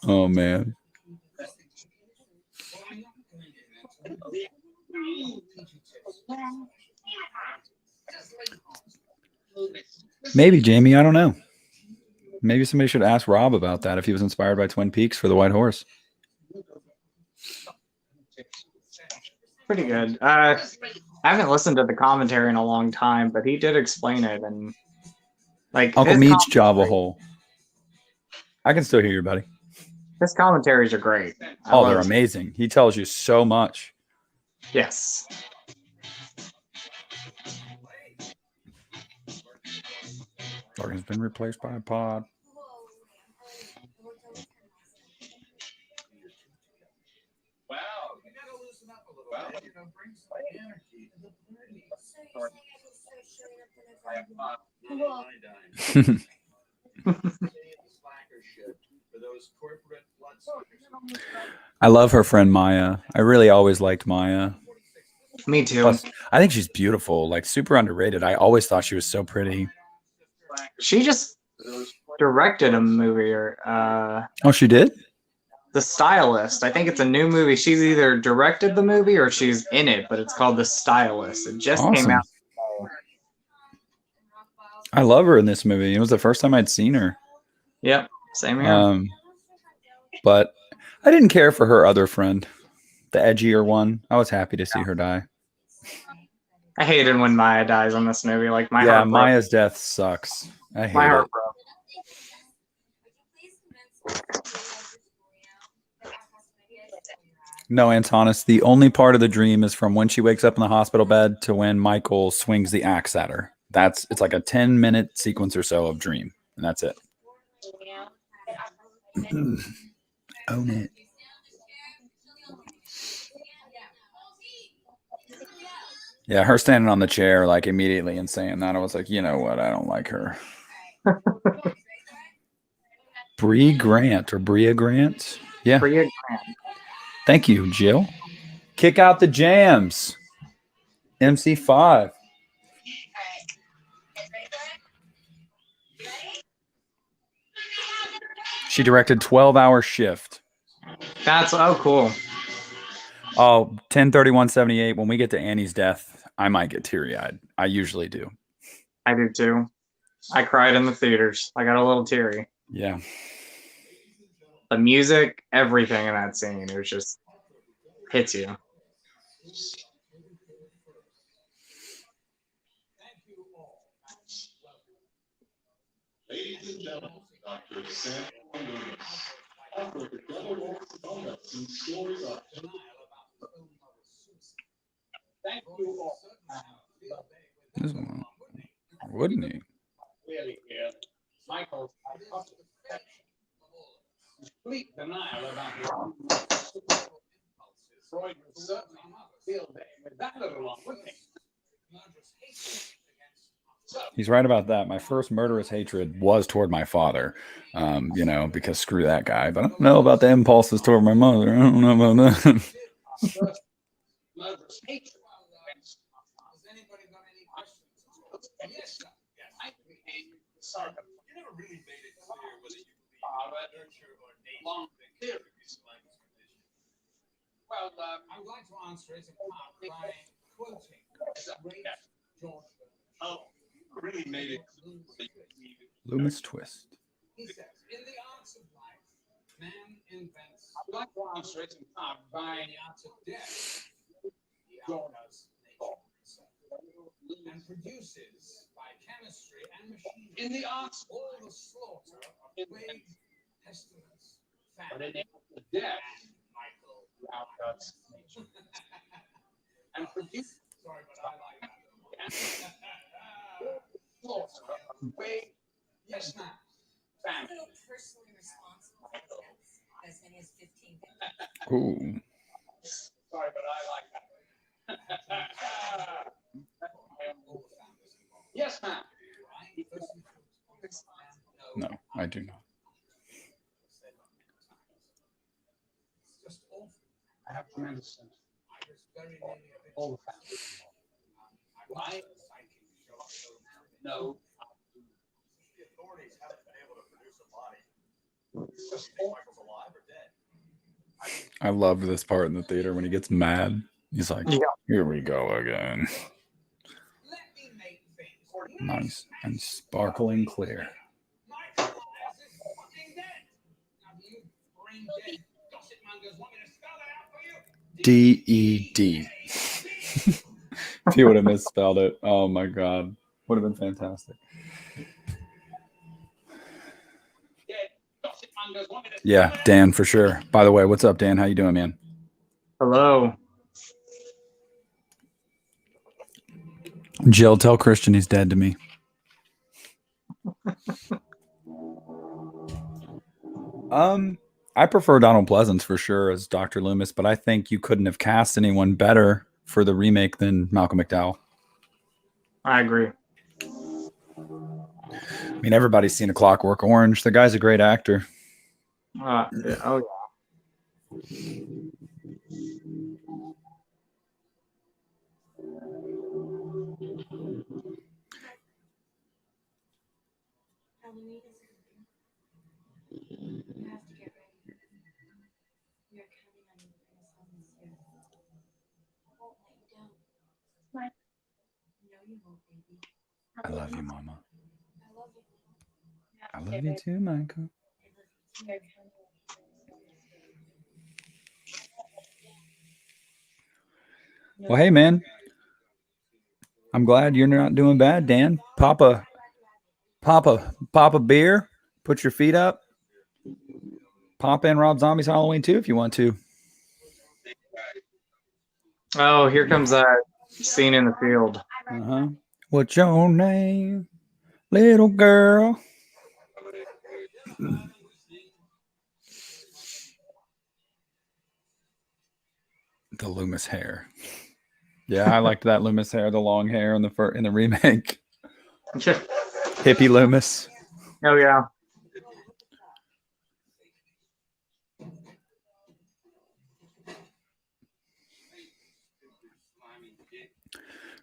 A: Oh man. Maybe, Jamie, I don't know. Maybe somebody should ask Rob about that if he was inspired by Twin Peaks for the White Horse.
B: Pretty good. I haven't listened to the commentary in a long time, but he did explain it, and like
A: Uncle Meat's Java Hole. I can still hear you, buddy.
B: His commentaries are great.
A: Oh, they're amazing. He tells you so much.
B: Yes.
A: Organ's been replaced by a pod.
D: Wow, you gotta loosen up a little bit. You know, bring some energy to the party.
A: I love her friend Maya. I really always liked Maya.
B: Me too.
A: Plus, I think she's beautiful, like super underrated. I always thought she was so pretty.
B: She just directed a movie, or
A: oh, she did?
B: The Stylist. I think it's a new movie. She's either directed the movie or she's in it, but it's called The Stylist. It just came out.
A: I love her in this movie. It was the first time I'd seen her.
B: Yep, same here.
A: But I didn't care for her other friend, the edgier one. I was happy to see her die.
B: I hated when Maya dies in this movie. Like my heart broke.
A: Maya's death sucks. I hate
B: My heart
A: it.
B: broke.
A: No, Antonis, the only part of the dream is from when she wakes up in the hospital bed to when Michael swings the axe at her. It's like a 10-minute sequence or so of dream, and that's it. Own it. Yeah, her standing on the chair like immediately and saying that, I was like, you know what? I don't like her. Brea Grant or Brea Grant? Yeah.
B: Brea Grant.
A: Thank you, Jill. Kick out the jams. MC5. She directed 12-hour shift.
B: That's cool.
A: Oh, 10/31/78. When we get to Annie's death, I might get teary-eyed. I usually do.
B: I do too. I cried in the theaters. I got a little teary.
A: Yeah.
B: The music, everything in that scene, it was just hits you.
D: Ladies and gentlemen, Dr. Sam Loomis. Author of The Devil Walks Donuts and Stories of Thank you all.
A: This one, wouldn't he?
D: Clearly here, Michael's complete denial about Freud was certainly not feel with that little one, wouldn't he?
A: He's right about that. My first murderous hatred was toward my father, because screw that guy. But I don't know about the impulses toward my mother. I don't know about that.
D: Murderous hatred. Has anybody got any questions? Yes, sir. Yes. Sorry. You never really made it clear whether you believe in nurture or nature. Well, I would like to answer it in part by quoting great George. Oh, really made it clear.
A: Loomis twist.
D: He says, in the arts of life, man invents. I would like to answer it in part by the arts of death. He outdoes nature and produces by chemistry and machinery in the arts all the slaughter of plague, pestilence, famine, but in the arts of death, Michael outdoes nature and produce. Sorry, but I like that. Slaughter of plague. Yes, ma'am. Family.
C: Personally responsible for deaths as many as 15
A: Ooh.
D: Sorry, but I like that. Yes, ma'am.
A: No, I do not.
D: I have tremendous sense. All the facts. Why? No. The authorities haven't been able to produce a body. It's just Michael's alive or dead.
A: I love this part in the theater when he gets mad. He's like,
B: Yeah.
A: here we go again. Nice and sparkling clear. DED. If he would have misspelled it, oh my god, would have been fantastic. Yeah, Dan, for sure. By the way, what's up, Dan? How you doing, man?
B: Hello.
A: Jill, tell Christian he's dead to me. I prefer Donald Pleasance for sure as Dr. Loomis, but I think you couldn't have cast anyone better for the remake than Malcolm McDowell.
B: I agree.
A: I mean, everybody's seen A Clockwork Orange. The guy's a great actor.
B: Yeah.
C: Halloween is coming. You have to get ready. We are counting on you to bring us home this year. I won't let you down. I know you won't, baby.
A: I love you, Mama. I love you too, Michael. Well, hey, man. I'm glad you're not doing bad, Dan. Pop a beer. Put your feet up. Pop in Rob Zombie's Halloween 2 if you want to.
B: Oh, here comes that scene in the field.
A: What's your name, little girl? The Loomis hair. Yeah, I liked that Loomis hair, the long hair in the remake. Hippie Loomis.
B: Oh yeah.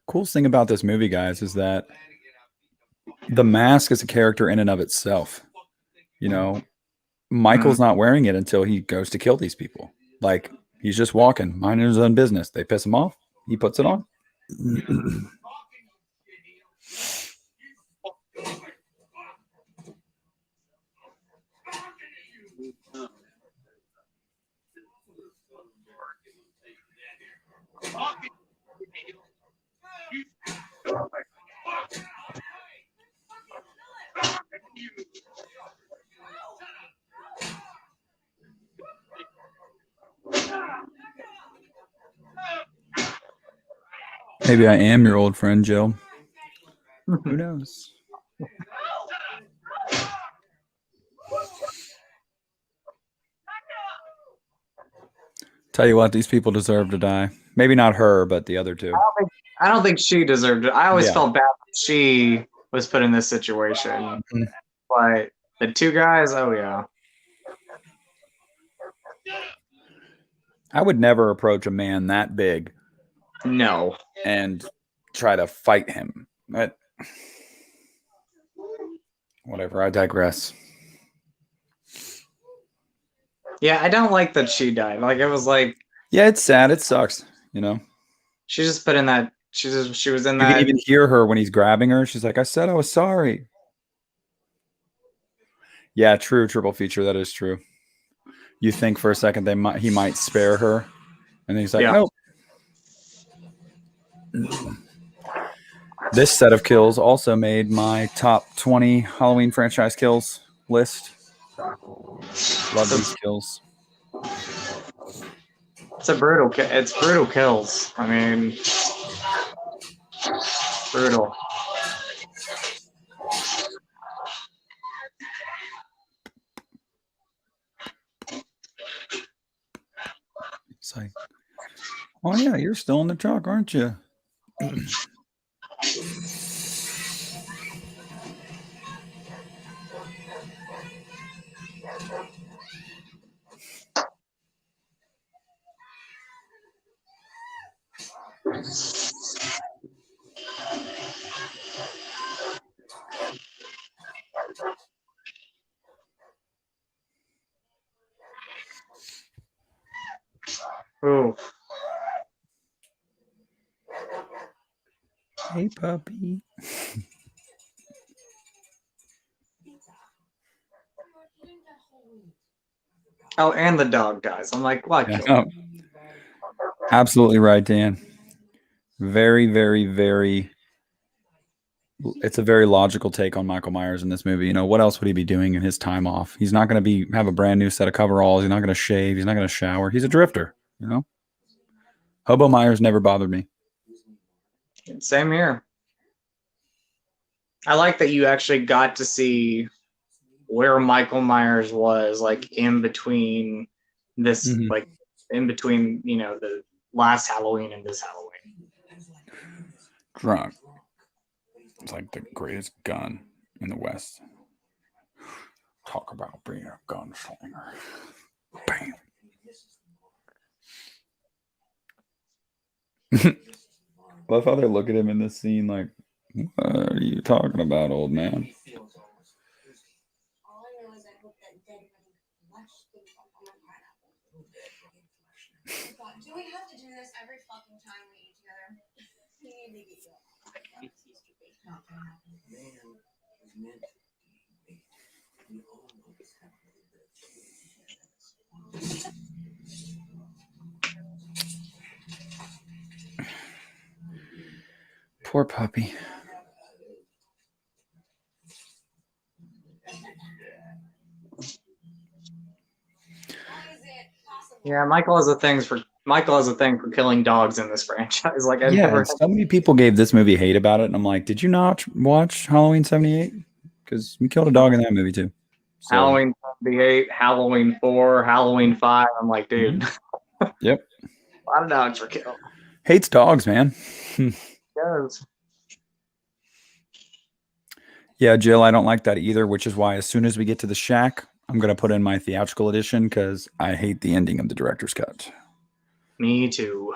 A: Coolest thing about this movie, guys, is that the mask is a character in and of itself. You know, Michael's not wearing it until he goes to kill these people. Like, he's just walking, minding his own business. They piss him off. He puts it on. Maybe I am your old friend, Jill. Who knows? Tell you what, these people deserve to die. Maybe not her, but the other two.
B: I don't think she deserved it. I always felt bad that she was put in this situation. But the two guys, oh yeah.
A: I would never approach a man that big.
B: No.
A: And try to fight him. Whatever, I digress.
B: Yeah, I don't like that she died. Like, it was like...
A: Yeah, it's sad. It sucks, you know?
B: She just put in that... She was in
A: you
B: that...
A: You can even hear her when he's grabbing her. She's like, I said I was sorry. Yeah, true, triple feature. That is true. You think for a second he might spare her. And then he's like, nope. This set of kills also made my top 20 Halloween franchise kills list. Love these kills.
B: It's brutal kills. I mean, brutal.
A: It's like, oh yeah, you're still in the truck, aren't you?
B: Ooh.
A: Hey, puppy.
B: Oh, and the dog dies. I'm like, what?
A: Yeah, absolutely right, Dan. Very, very, very. It's a very logical take on Michael Myers in this movie. You know, what else would he be doing in his time off? He's not going to have a brand new set of coveralls. He's not going to shave. He's not going to shower. He's a drifter, you know? Hobo Myers never bothered me.
B: Same here. I like that you actually got to see where Michael Myers was, like, in between this, like, in between, you know, the last Halloween and this Halloween.
A: Drunk. It's like the greatest gun in the West. Talk about being a gunslinger. Bam. Love how they look at him in this scene like, what are you talking about, old man?
E: Do we have to do this every fucking time we eat together?
A: Poor puppy.
B: Yeah, Michael has a thing for killing dogs in this franchise. Like I
A: Yeah,
B: never.
A: so many people gave this movie hate about it, and I'm like, did you not watch Halloween 78? Because we killed a dog in that movie too. So,
B: Halloween 78, Halloween 4, Halloween 5. I'm like, dude,
A: yep.
B: a lot of dogs were killed.
A: Hates dogs, man.
B: Yes.
A: Yeah, Jill, I don't like that either, which is why as soon as we get to the shack, I'm going to put in my theatrical edition because I hate the ending of the director's cut.
B: Me too.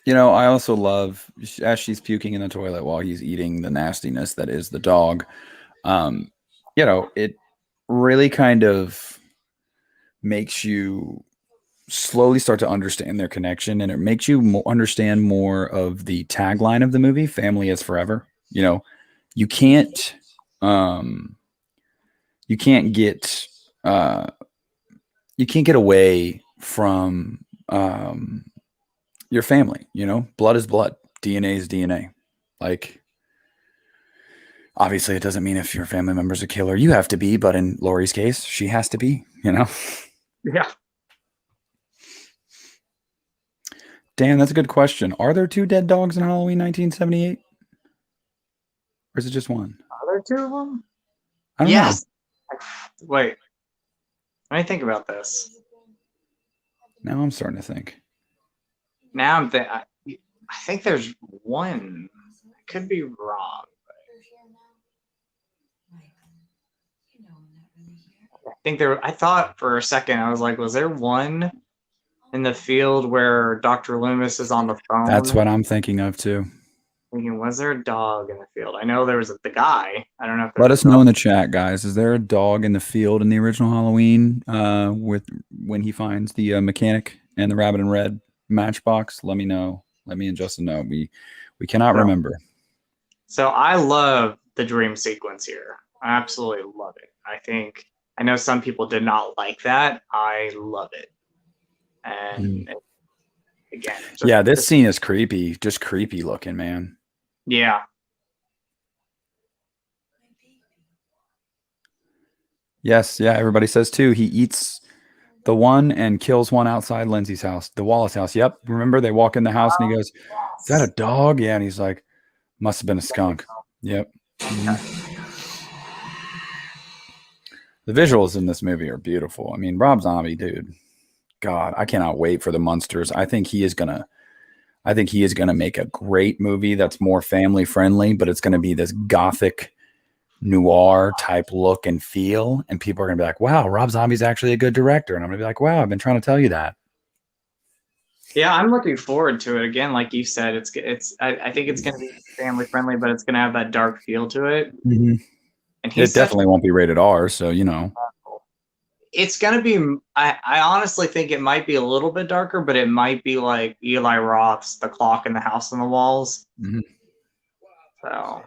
A: You know, I also love as she's puking in the toilet while he's eating the nastiness that is the dog. You know, it really kind of makes you slowly start to understand their connection, and it makes you understand more of the tagline of the movie, family is forever. You know, you can't um you can't get uh you can't get away from your family. You know, blood is blood, DNA is DNA. Like, obviously it doesn't mean if your family member's a killer you have to be, but in Lori's case she has to be, you know.
B: Yeah.
A: Dan, that's a good question. Are there 2 dead dogs in Halloween 1978? Or is it just one?
B: Are there 2 of them?
A: I don't
B: Yes. Wait. Let me think about this.
A: know. Now I'm starting to think.
B: Now I'm thinking. I think there's one. I could be wrong. I think there. I thought for a second I was like, was there one in the field where Dr. Loomis is on the phone?
A: That's what I'm thinking of too.
B: Thinking, was there a dog in the field? I know there was the guy. I don't know if
A: Let us know in the chat, guys. Is there a dog in the field in the original Halloween with when he finds the mechanic and the rabbit and red matchbox? Let me know. Let me and Justin know. We cannot remember.
B: So I love the dream sequence here. I absolutely love it. I know some people did not like that. I love it. And again,
A: yeah, this scene is creepy. Just creepy looking, man.
B: Yeah.
A: Yes, yeah, everybody says too. He eats the one and kills one outside Lindsay's house, the Wallace house. Yep. Remember, they walk in the house and he goes, "Is that a dog?" Yeah, and he's like, "Must have been a skunk." Yep. The visuals in this movie are beautiful. I mean, Rob Zombie, dude. God, I cannot wait for the Munsters. I think he is gonna make a great movie that's more family friendly, but it's gonna be this gothic noir type look and feel, and people are gonna be like, wow, Rob Zombie's actually a good director, and I'm gonna be like, wow, I've been trying to tell you that.
B: Yeah, I'm looking forward to it. Again, like you said, I think it's gonna be family friendly, but it's gonna have that dark feel to it.
A: Mm-hmm.
B: And
A: it definitely won't be rated R, so you know.
B: It's gonna be. I honestly think it might be a little bit darker, but it might be like Eli Roth's "The Clock in the House on the Walls."
A: Mm-hmm.
B: So.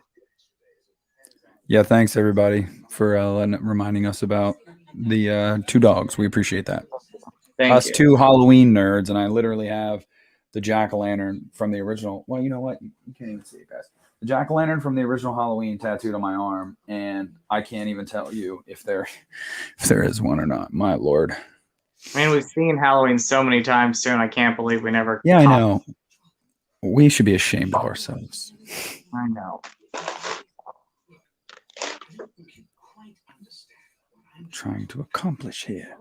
A: Yeah, thanks everybody for reminding us about the 2 dogs. We appreciate that. Us 2 Halloween nerds, and I literally have the jack-o'-lantern from the original. Well, you know what? You can't even see it, guys. The jack-o'-lantern from the original Halloween tattooed on my arm, and I can't even tell you if there is one or not. My lord.
B: I mean, we've seen Halloween so many times too, and I can't believe we never.
A: Yeah, I know. We should be ashamed of ourselves.
B: I know.
A: I'm trying to accomplish here.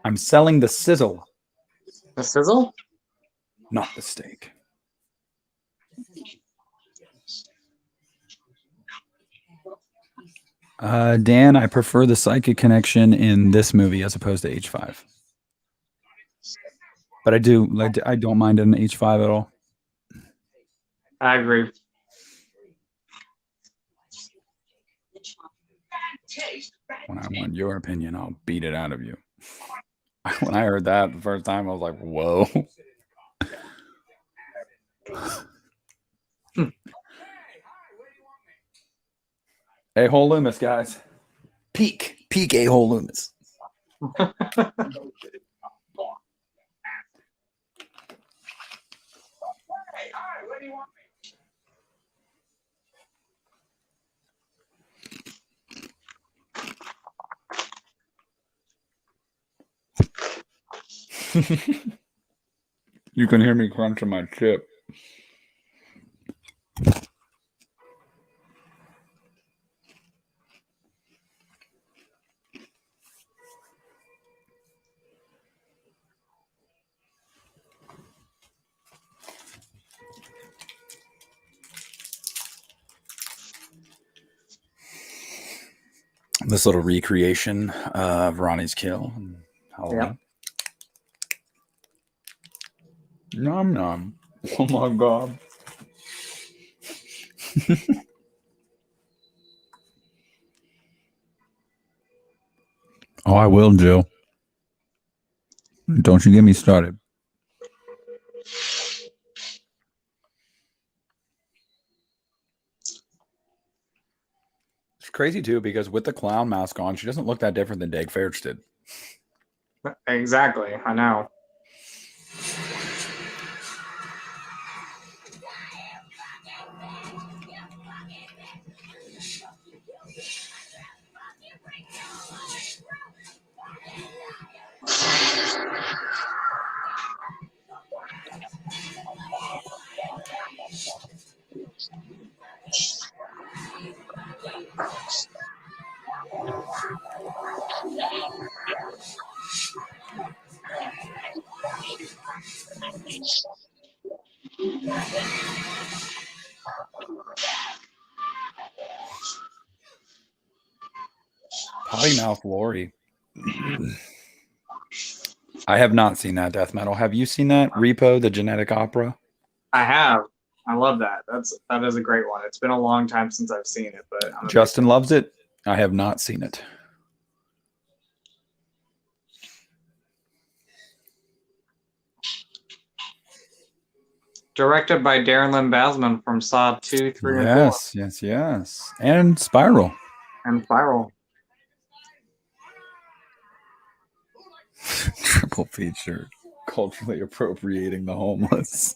A: I'm selling the sizzle.
B: The sizzle?
A: Not the steak. Dan, I prefer the psychic connection in this movie as opposed to H5. But I don't mind an H5 at all.
B: I agree.
A: When I want your opinion, I'll beat it out of you. When I heard that the first time, I was like, whoa. A-hole Loomis, guys. Peak A-hole Loomis. You can hear me crunching my chip. This little recreation of Ronnie's kill. Halloween. Yep. Nom nom. Oh my god. Oh, I will, Joe. Don't you get me started. It's crazy too because with the clown mask on, she doesn't look that different than Dag Fairch did.
B: Exactly. I know.
A: Potty Mouth Lori. I have not seen that death metal. Have you seen that? Repo, the genetic opera?
B: I have. I love that. That is a great one. It's been a long time since I've seen it, but
A: Justin loves it. I have not seen it.
B: Directed by Darren Lynn Basman from Saw 2, 3, and 4.
A: Yes. And Spiral.
B: And Spiral.
A: Triple feature. Culturally appropriating the homeless.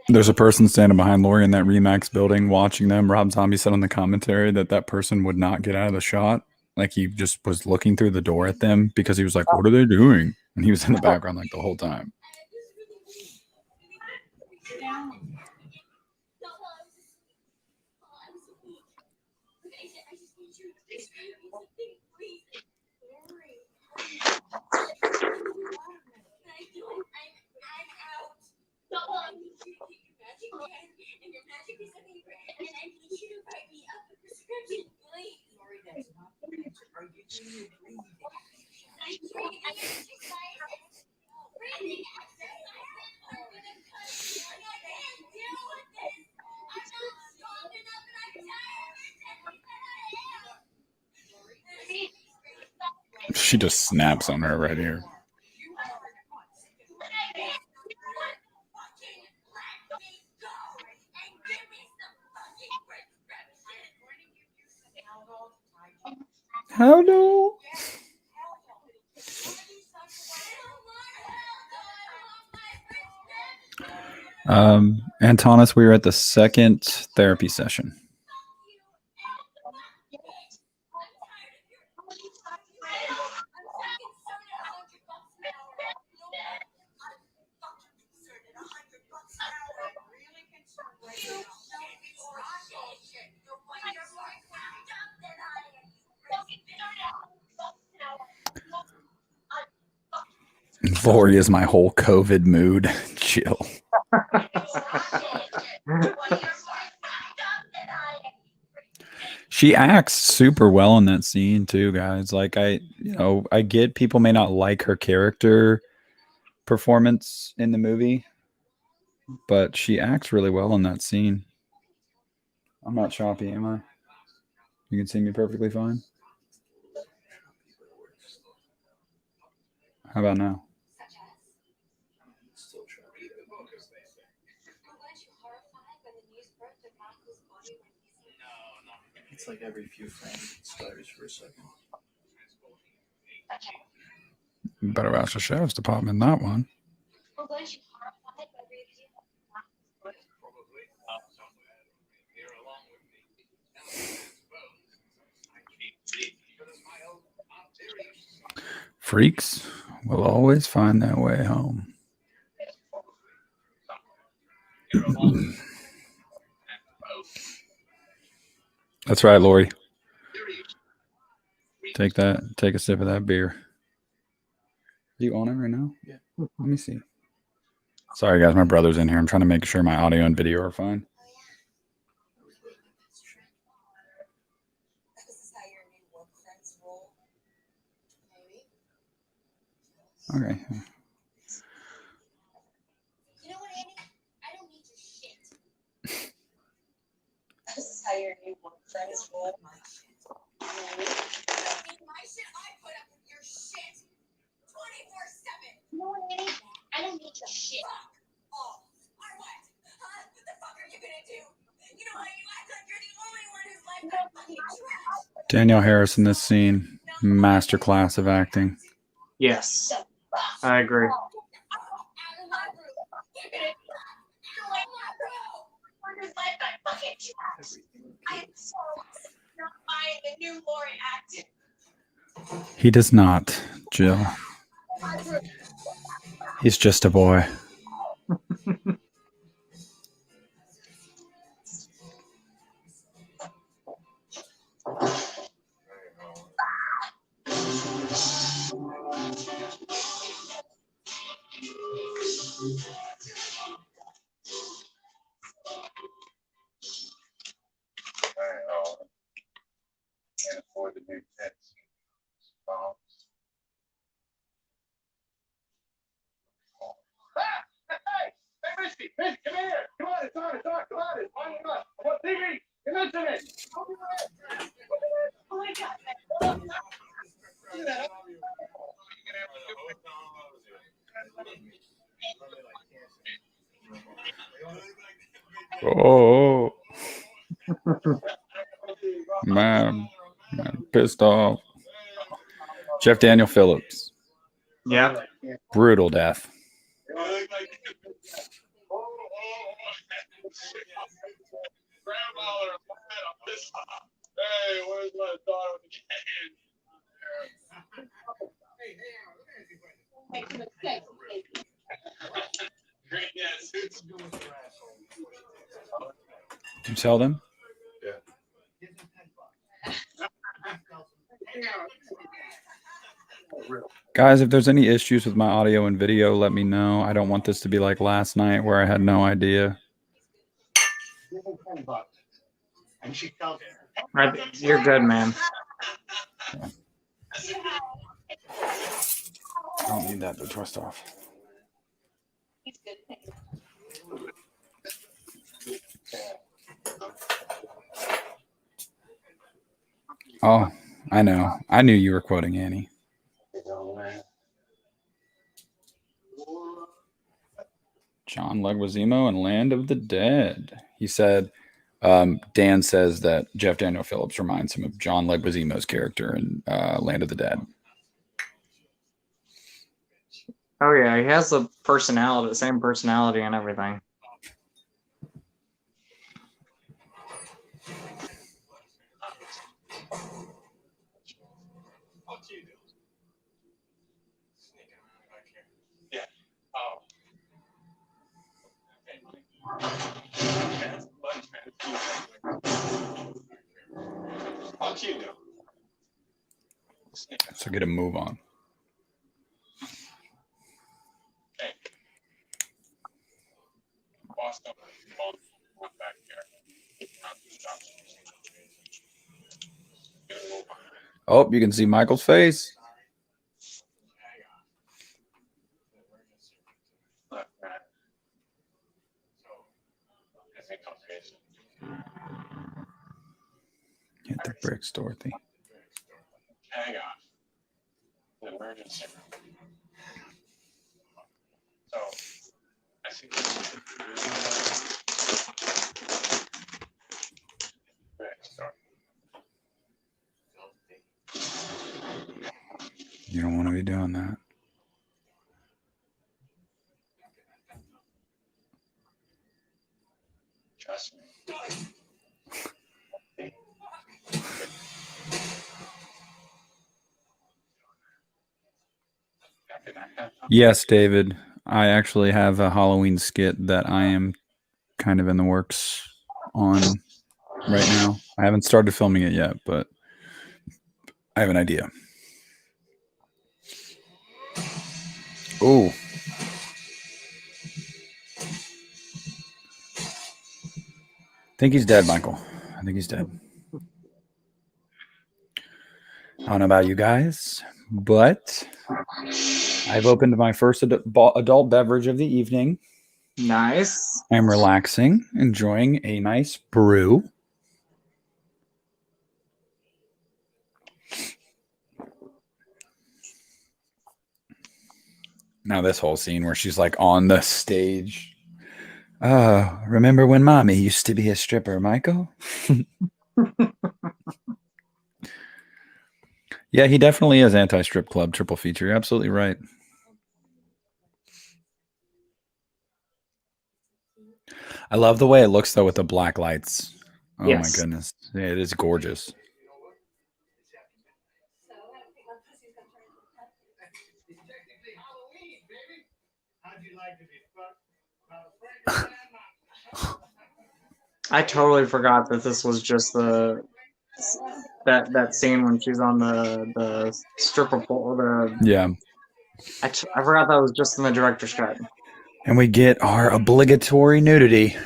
A: There's a person standing behind Lori in that Remax building watching them. Rob Zombie said on the commentary that person would not get out of the shot. Like he just was looking through the door at them because he was like, what are they doing? And he was in the background like the whole time. She just snaps on her right here. How no? Antonis, we are at the second therapy session. Lori is my whole COVID mood. Chill. She acts super well in that scene too, guys. Like I get people may not like her character performance in the movie, but she acts really well in that scene. I'm not choppy, am I? You can see me perfectly fine. How about now?
F: It's like every few frames it stutters for a second.
A: You better ask the sheriff's department that one. Freaks will always find their way home. That's right, Lori. Take that. Take a sip of that beer. Are you on it right now?
F: Yeah.
A: Let me see. Sorry, guys. My brother's in here. I'm trying to make sure my audio and video are fine. Okay.
E: You know what, Annie? I don't need your shit.
C: This is how your new work friends roll.
E: You don't need my shit. I put up with your shit 24/7.
C: You know what, Annie? I don't need your shit.
E: Fuck off. Or what? Huh? What the fuck are you gonna do? You know what? You act like you're the only one who's like that fucking trash.
A: Danielle Harris in this scene, masterclass of acting.
B: Yes, I agree.
E: Out of my room. You're gonna out of my room.
C: What is life like fucking trash? I'm so not buying the new Lori acting.
A: He does not, Jill. He's just a boy.
G: Can't afford the new pets. Hey, Misty, come here. Come on, it's on, come on, it's on, come on, TV, come into it.
C: Oh my god.
A: Oh, man, pissed off. Jeff Daniel Phillips,
B: Yeah.
A: brutal death.
G: Hey, where's my daughter with the cane?
A: Did you tell them? Guys, if there's any issues with my audio and video, let me know. I don't want this to be like last night where I had no idea.
G: And she tells
B: You're good, man.
A: I don't need that to twist off.
C: He's good.
A: Oh, I know. I knew you were quoting Annie. John Leguizamo and Land of the Dead. He said, Dan says that Jeff Daniel Phillips reminds him of John Leguizamo's character in Land of the Dead.
B: Oh yeah, he has the personality, the same personality and everything.
A: So get a move on. Oh, you can see Michael's face. Hit the bricks, Dorothy.
G: Hang on. An emergency room. So, I think
A: You don't want to be doing that.
G: trust me.
A: Yes, David. I actually have a Halloween skit that I am kind of in the works on right now. I haven't started filming it yet, but I have an idea. Oh. I think he's dead, Michael. I think he's dead. I don't know about you guys, but I've opened my first adult beverage of the evening.
B: Nice.
A: I'm relaxing, enjoying a nice brew. Now this whole scene where she's like on the stage. Oh, remember when mommy used to be a stripper, Michael? Yeah, he definitely is anti-strip club triple feature. You're absolutely right. I love the way it looks though with the black lights. Oh
B: Yes.
A: my goodness. Yeah, it is gorgeous.
B: I totally forgot that this was just that scene when she's on the stripper pole.
A: Yeah.
B: I forgot that was just in the director's cut.
A: And we get our obligatory nudity.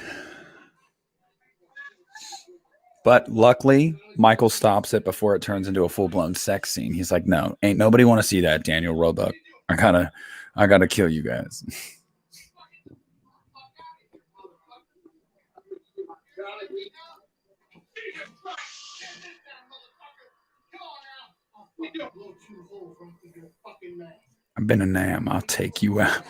A: But luckily, Michael stops it before it turns into a full-blown sex scene. He's like, no, ain't nobody want to see that, Daniel Roebuck. I gotta kill you guys. I've been a nam. I'll take you out.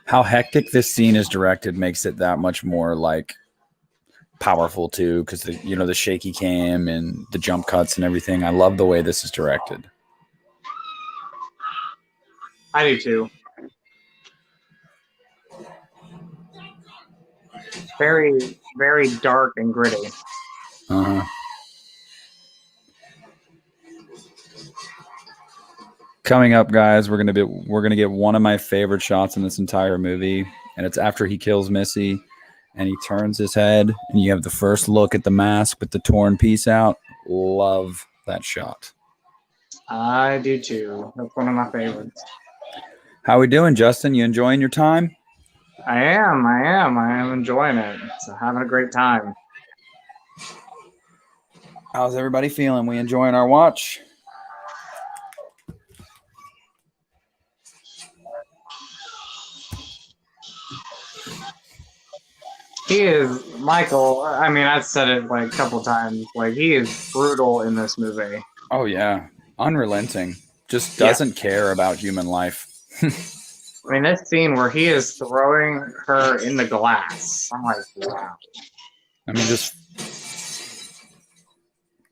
A: How hectic this scene is directed makes it that much more like powerful too, because the shaky cam and the jump cuts and everything. I love the way this is directed.
B: I do too. Very, very dark and gritty.
A: Uh-huh. Coming up, guys, we're gonna get one of my favorite shots in this entire movie, and it's after he kills Missy, and he turns his head, and you have the first look at the mask with the torn piece out. Love that shot.
B: I do too. That's one of my favorites.
A: How we doing, Justin? You enjoying your time?
B: I am enjoying it. So having a great time.
A: How's everybody feeling? We enjoying our watch?
B: He is Michael. I mean, I've said it like a couple times. Like he is brutal in this movie.
A: Oh yeah, unrelenting. Just doesn't care about human life.
B: I mean, this scene where he is throwing her in the glass. I'm like, wow.
A: I mean, just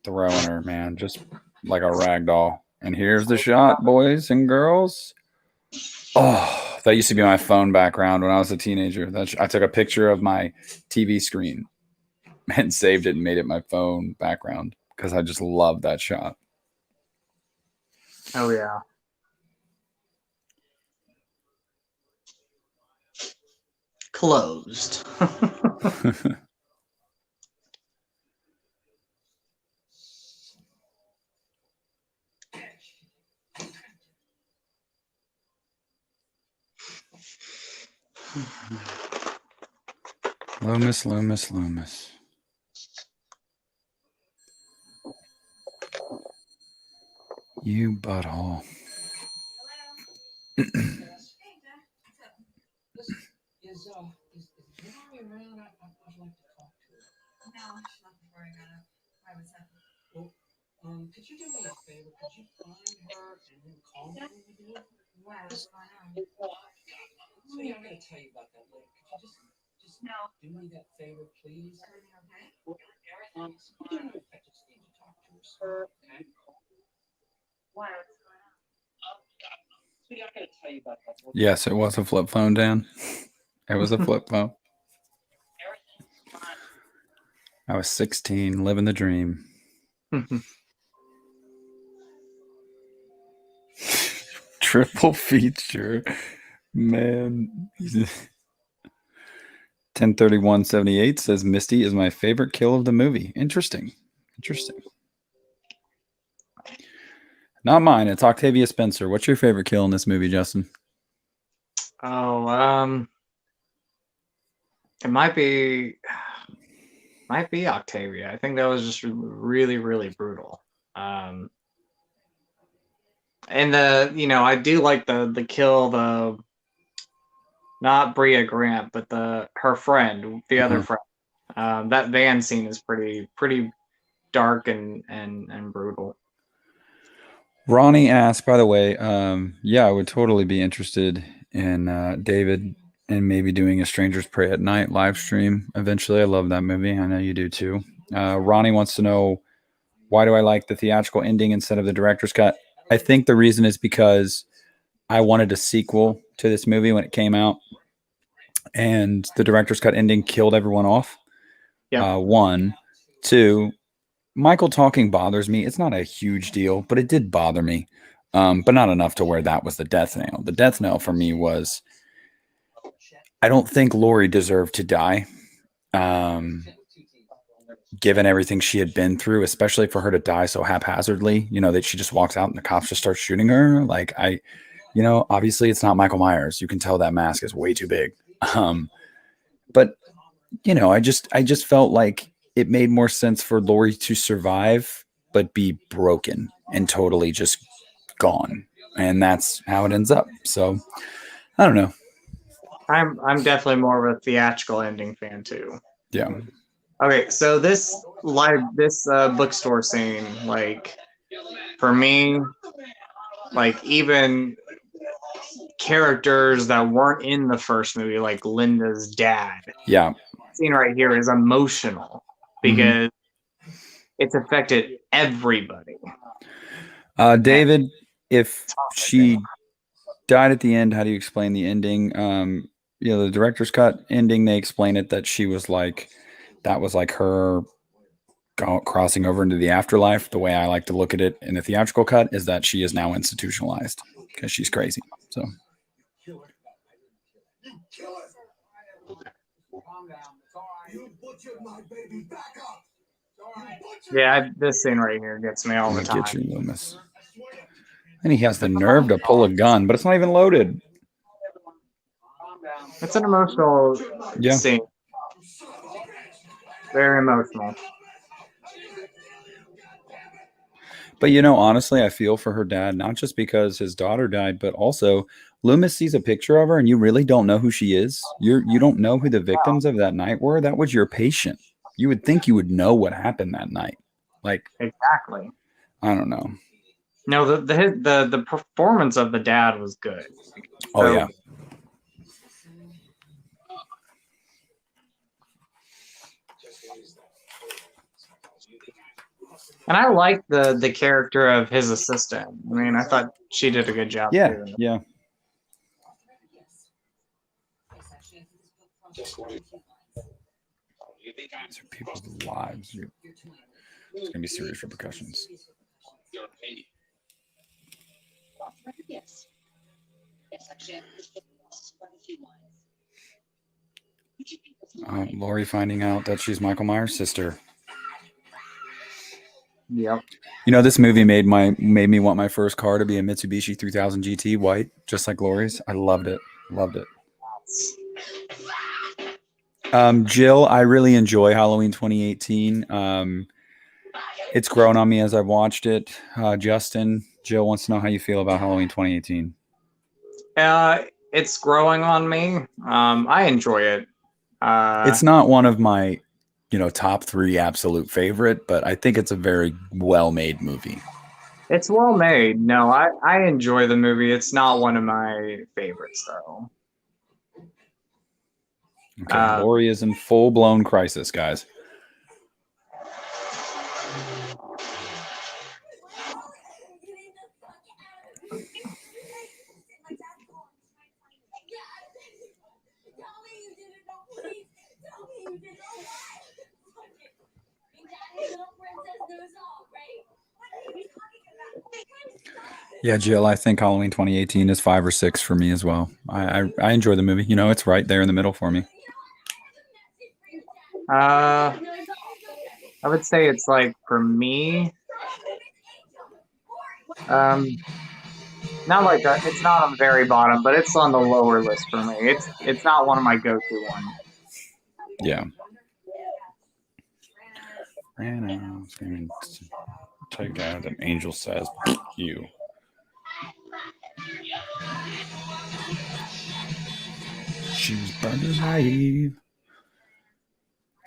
A: throwing her, man, just like a rag doll. And here's the shot, boys and girls. Oh, that used to be my phone background when I was a teenager. I took a picture of my TV screen and saved it and made it my phone background because I just love that shot.
B: Oh yeah. Closed.
A: Loomis, Loomis, Loomis. You butthole.
D: Is Mary around? I'd like to talk to her.
E: No, she's not before I got up. Why was that?
D: Could you do me a favor? Could you find her and then call me when you do?
E: Why? What's going on?
D: Sweetie, I'm gonna tell you about that later. Could you just
E: No.
D: do me that favor, please?
E: Everything okay?
D: Everything's fine. I just need to talk to her, okay?
E: Why? What's going on?
D: Sweetie, I'm gonna tell you about that.
A: Yes, it was a flip phone, Dan. It was a flip phone. I was 16, living the dream. Triple feature. Man. 103178 says Misty is my favorite kill of the movie. Interesting. Not mine. It's Octavia Spencer. What's your favorite kill in this movie, Justin?
B: Oh, it might be Octavia. I think that was just really, really brutal. And I do like the kill, not Bria Grant, but her friend, the other friend. That van scene is pretty dark and brutal.
A: Ronnie asked, by the way, yeah, I would totally be interested in David and maybe doing a Strangers Pray at Night live stream eventually. I love that movie. I know you do too. Ronnie wants to know, why do I like the theatrical ending instead of the director's cut? I think the reason is because I wanted a sequel to this movie when it came out, and the director's cut ending killed everyone off.
B: Yeah.
A: One. Two, Michael talking bothers me. It's not a huge deal, but it did bother me. But not enough to where that was the death nail. The death nail for me was, I don't think Lori deserved to die. Given everything she had been through, especially for her to die so haphazardly, that she just walks out and the cops just start shooting her. Like, obviously it's not Michael Myers. You can tell that mask is way too big. But I just felt like it made more sense for Lori to survive, but be broken and totally just gone. And that's how it ends up. So I don't know.
B: I'm definitely more of a theatrical ending fan too.
A: Yeah.
B: Okay, so this bookstore scene, like, for me, like, even characters that weren't in the first movie, like Linda's dad.
A: Yeah.
B: Scene right here is emotional because it's affected everybody.
A: David, if she died at the end, how do you explain the ending? The director's cut ending, they explain it that she was like, that was like her crossing over into the afterlife. The way I like to look at it in the theatrical cut is that she is now institutionalized because she's crazy. So.
B: Yeah, this scene right here gets me all the time.
A: Get you, Loomis. And he has the nerve to pull a gun, but it's not even loaded.
B: It's an emotional scene. Very emotional.
A: But honestly, I feel for her dad, not just because his daughter died, but also Loomis sees a picture of her and you really don't know who she is. You don't know who the victims of that night were. That was your patient. You would think you would know what happened that night. Like,
B: exactly.
A: I don't know.
B: No, the performance of the dad was good.
A: Oh, yeah.
B: And I like the character of his assistant. I mean, I thought she did a good job too.
A: Yeah. These are people's lives. It's going to be serious repercussions.
C: Yes. Yes, actually,
A: Lori finding out that she's Michael Myers' sister.
B: Yep.
A: This movie made me want my first car to be a Mitsubishi 3000 GT white, just like Lori's. I loved it. Jill, I really enjoy Halloween 2018. It's grown on me as I've watched it. Justin, Jill wants to know how you feel about Halloween 2018.
B: It's growing on me. I enjoy it.
A: It's not one of my, top 3 absolute favorite, but I think it's a very well-made movie.
B: It's well made. No, I enjoy the movie. It's not one of my favorites though.
A: Okay, Lori is in full-blown crisis, guys. Yeah, Jill, I think Halloween 2018 is 5 or 6 for me as well. I enjoy the movie. It's right there in the middle for me.
B: I would say it's like for me, not like it's not on the very bottom, but it's on the lower list for me. It's not one of my go-to ones.
A: Yeah. And take out an angel says you. She was burned alive.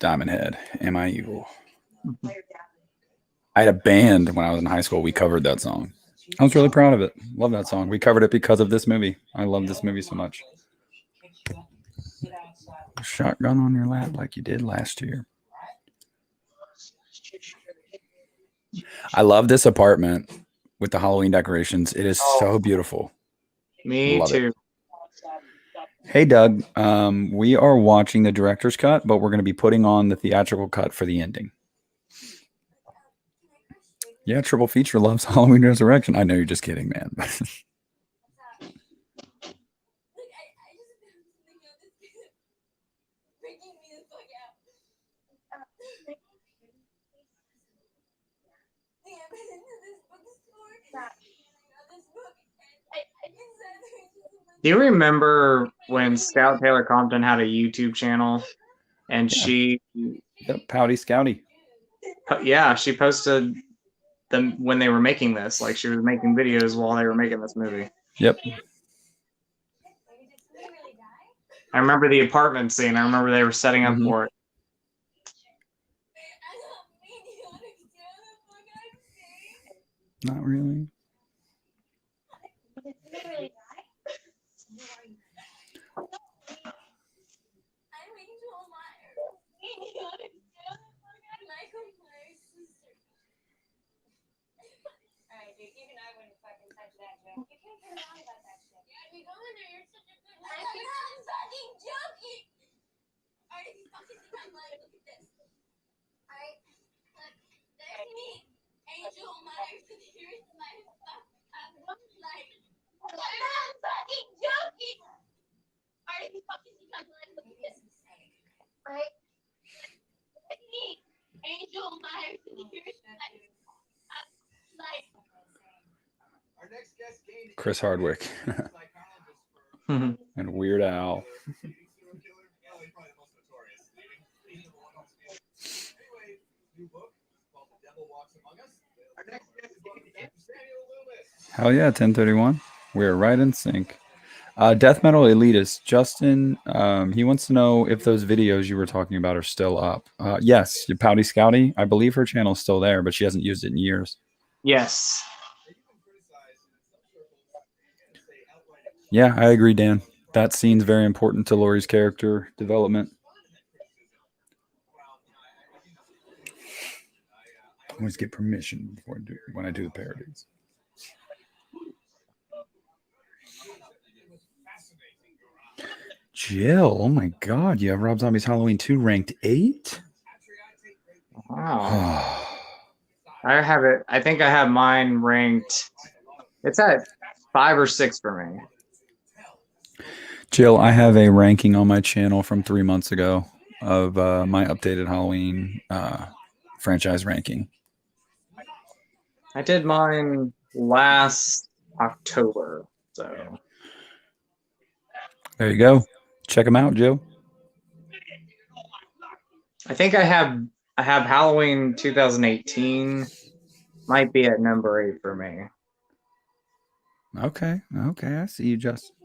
A: Diamond Head, Am I Evil? I had a band when I was in high school. We covered that song. I was really proud of it. Love that song. We covered it because of this movie. I love this movie so much. Shotgun on your lap like you did last year. I love this apartment with the Halloween decorations. It is so beautiful.
B: Me
A: love
B: too.
A: It. Hey, Doug. We are watching the director's cut, but we're going to be putting on the theatrical cut for the ending. Yeah, Triple Feature loves Halloween Resurrection. I know you're just kidding, man.
B: Do you remember when Scout Taylor Compton had a YouTube channel and she
A: Pouty Scouty.
B: Yeah, she posted them when they were making this. Like she was making videos while they were making this movie.
A: Yep.
B: I remember the apartment scene. I remember they were setting up for it.
A: Not really.
E: Even I wouldn't fucking touch that joke. You can't get around about that shit. Yeah, if you go in there, you're such a good man. I'm not fucking joking! Alright, if you fucking think I'm lying, look at this. Alright? Look, there's me, Angel Myers, and here's my fucked up life. I'm not fucking joking! Alright, if you fucking think I'm lying, look at this. Alright? There's me, Angel Myers, and here's my fucked up life.
A: Chris Hardwick and Weird Al. Hell yeah, 1031. We're right in sync. Death Metal Elitist, Justin, he wants to know if those videos you were talking about are still up. Yes, Pouty Scouty. I believe her channel's still there, but she hasn't used it in years.
B: Yes.
A: Yeah, I agree, Dan. That scene's very important to Laurie's character development. I always get permission before when I do the parodies. Jill, oh my God, you have Rob Zombie's Halloween 2 ranked 8?
B: Wow. I have it. I think I have mine ranked. It's at 5 or 6 for me.
A: Jill, I have a ranking on my channel from 3 months ago of my updated Halloween franchise ranking.
B: I did mine last October, so
A: there you go. Check them out, Jill.
B: I think I have Halloween 2018 might be at number 8 for me.
A: Okay, I see you, Justin.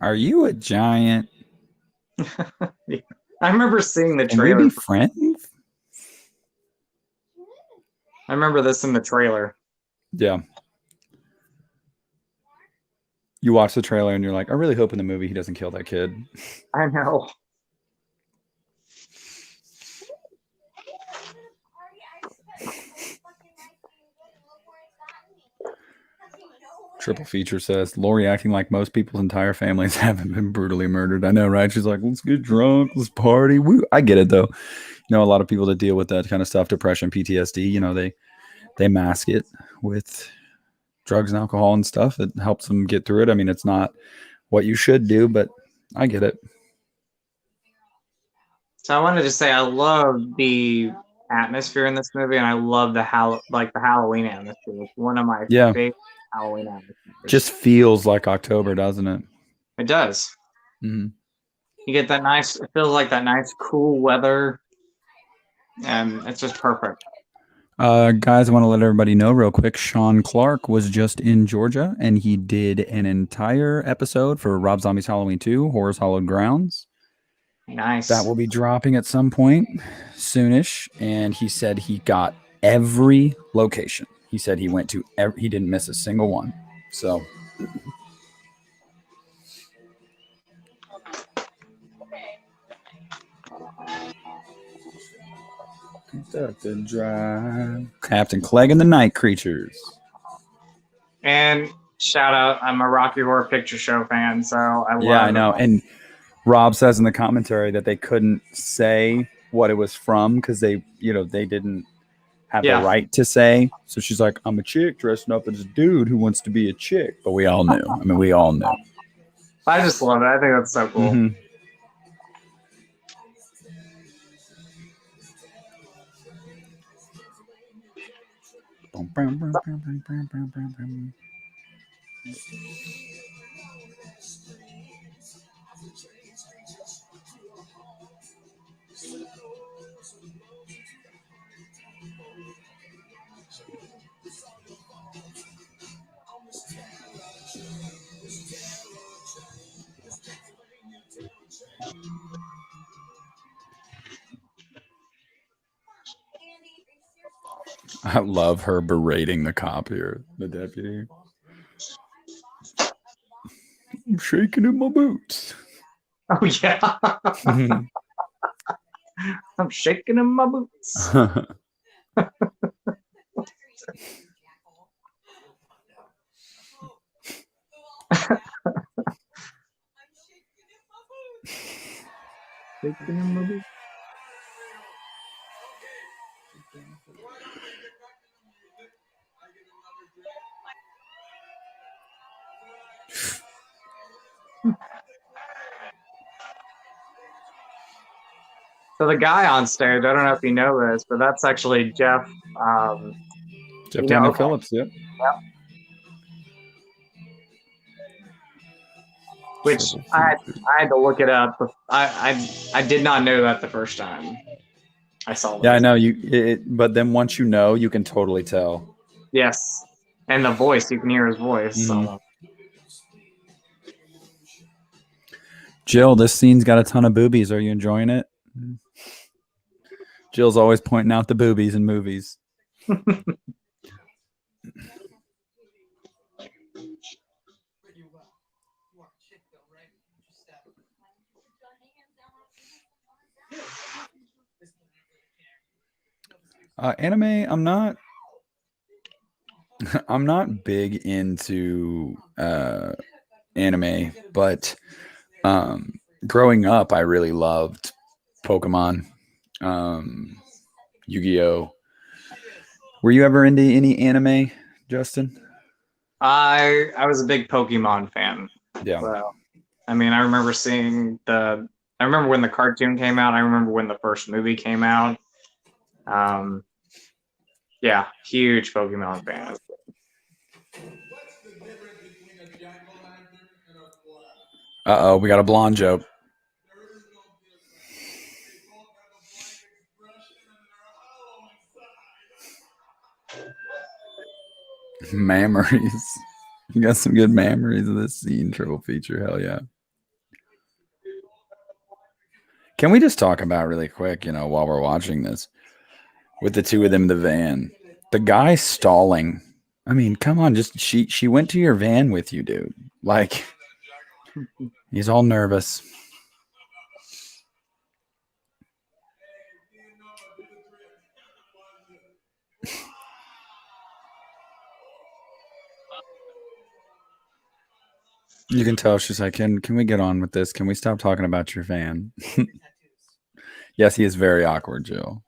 A: Are you a giant?
B: I remember seeing the
A: Can we
B: trailer.
A: be friends?
B: I remember this in the trailer.
A: Yeah. You watch the trailer and you're like, I really hope in the movie he doesn't kill that kid.
B: I know.
A: Triple feature says Lori acting like most people's entire families haven't been brutally murdered. I know, right? She's like, let's get drunk, let's party. Woo. I get it though. You know, a lot of people that deal with that kind of stuff, depression, PTSD, you know, they mask it with drugs and alcohol and stuff. It helps them get through it. I mean, it's not what you should do, but I get it.
B: So I wanted to say I love the atmosphere in this movie, and I love the Halloween atmosphere. It's one of my favorite Halloween atmospheres.
A: Just feels like October, doesn't it?
B: It does.
A: Mm-hmm.
B: You get that nice. It feels like that nice, cool weather, and it's just perfect.
A: Guys, I want to let everybody know real quick. Sean Clark was just in Georgia, and he did an entire episode for Rob Zombie's Halloween 2, Horror's Hallowed Grounds.
B: Nice.
A: That will be dropping at some point soonish. And he said he got every location. He said he went to he didn't miss a single one. So conducted drive. Captain Clegg and the Night Creatures.
B: And shout out, I'm a Rocky Horror Picture Show fan, so I love.
A: Yeah, I know. And Rob says in the commentary that they couldn't say what it was from because they didn't have the right to say. So she's like, I'm a chick dressing up as a dude who wants to be a chick. But we all knew. I mean, we all knew.
B: I just love it. I think that's so cool.
A: Mm-hmm. I love her berating the cop here, the deputy. I'm shaking in my boots.
B: Oh, yeah. I'm shaking in my boots. Shaking in my boots. So the guy on stage, I don't know if you know this, but that's actually Jeff.
A: Jeff Daniel Phillips, yeah.
B: Which I had to look it up. I did not know that the first time I saw it.
A: Yeah, I know but then once you know, you can totally tell.
B: Yes, and the voice, you can hear his voice.
A: Mm-hmm.
B: So.
A: Jill, this scene's got a ton of boobies. Are you enjoying it? Jill's always pointing out the boobies in movies. Anime, I'm not big into anime, but growing up, I really loved Pokemon, Yu-Gi-Oh. Were you ever into any anime, Justin?
B: I was a big Pokemon fan.
A: Yeah.
B: So, I mean, I remember I remember when the cartoon came out. I remember when the first movie came out. Yeah, huge Pokemon fan.
A: Uh-oh, we got a blonde joke. Memories. You got some good memories of this scene, triple feature. Hell yeah. Can we just talk about really quick, while we're watching this, with the two of them in the van, the guy stalling. I mean, come on, just she went to your van with you, dude. Like, he's all nervous. You can tell she's like, can we get on with this? Can we stop talking about your van? Yes, he is very awkward, Jill.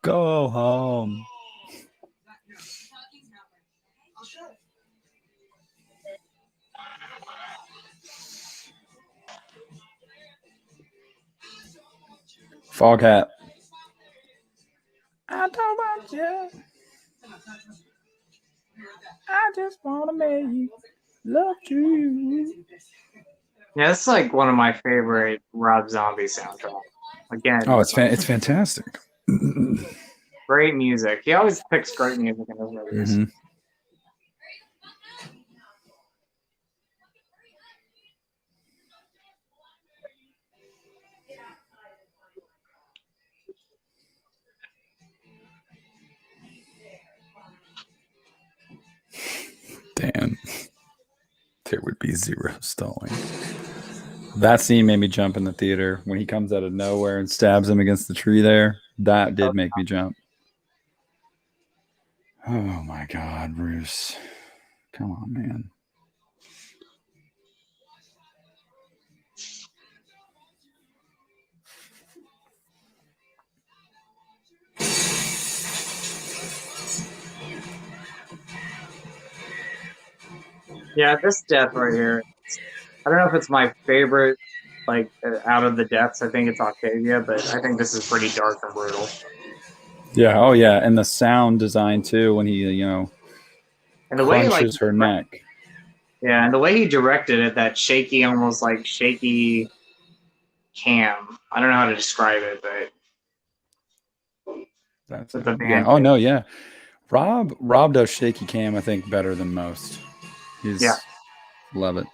A: Go home. Fog hat. I don't want you. I just want to make love to you.
B: Yeah, it's like one of my favorite Rob Zombie soundtracks. Again,
A: Oh, it's fantastic.
B: great music. He always picks great music in his movies.
A: Mm-hmm. Dan, there would be zero stalling. That scene made me jump in the theater when he comes out of nowhere and stabs him against the tree there. That did make me jump. Oh my God, Bruce. Come on, man.
B: Yeah, this death right here. I don't know if it's my favorite, like out of the deaths. I think it's Octavia, but I think this is pretty dark and brutal.
A: Yeah. Oh yeah, and the sound design too when he
B: And the
A: crunches
B: way, like,
A: her neck.
B: yeah, and the way he directed it, that shaky, almost like shaky cam. I don't know how to describe it, but
A: That's
B: with the
A: yeah.
B: band.
A: Oh no, yeah. Rob does shaky cam, I think, better than most.
B: Yeah.
A: Love it.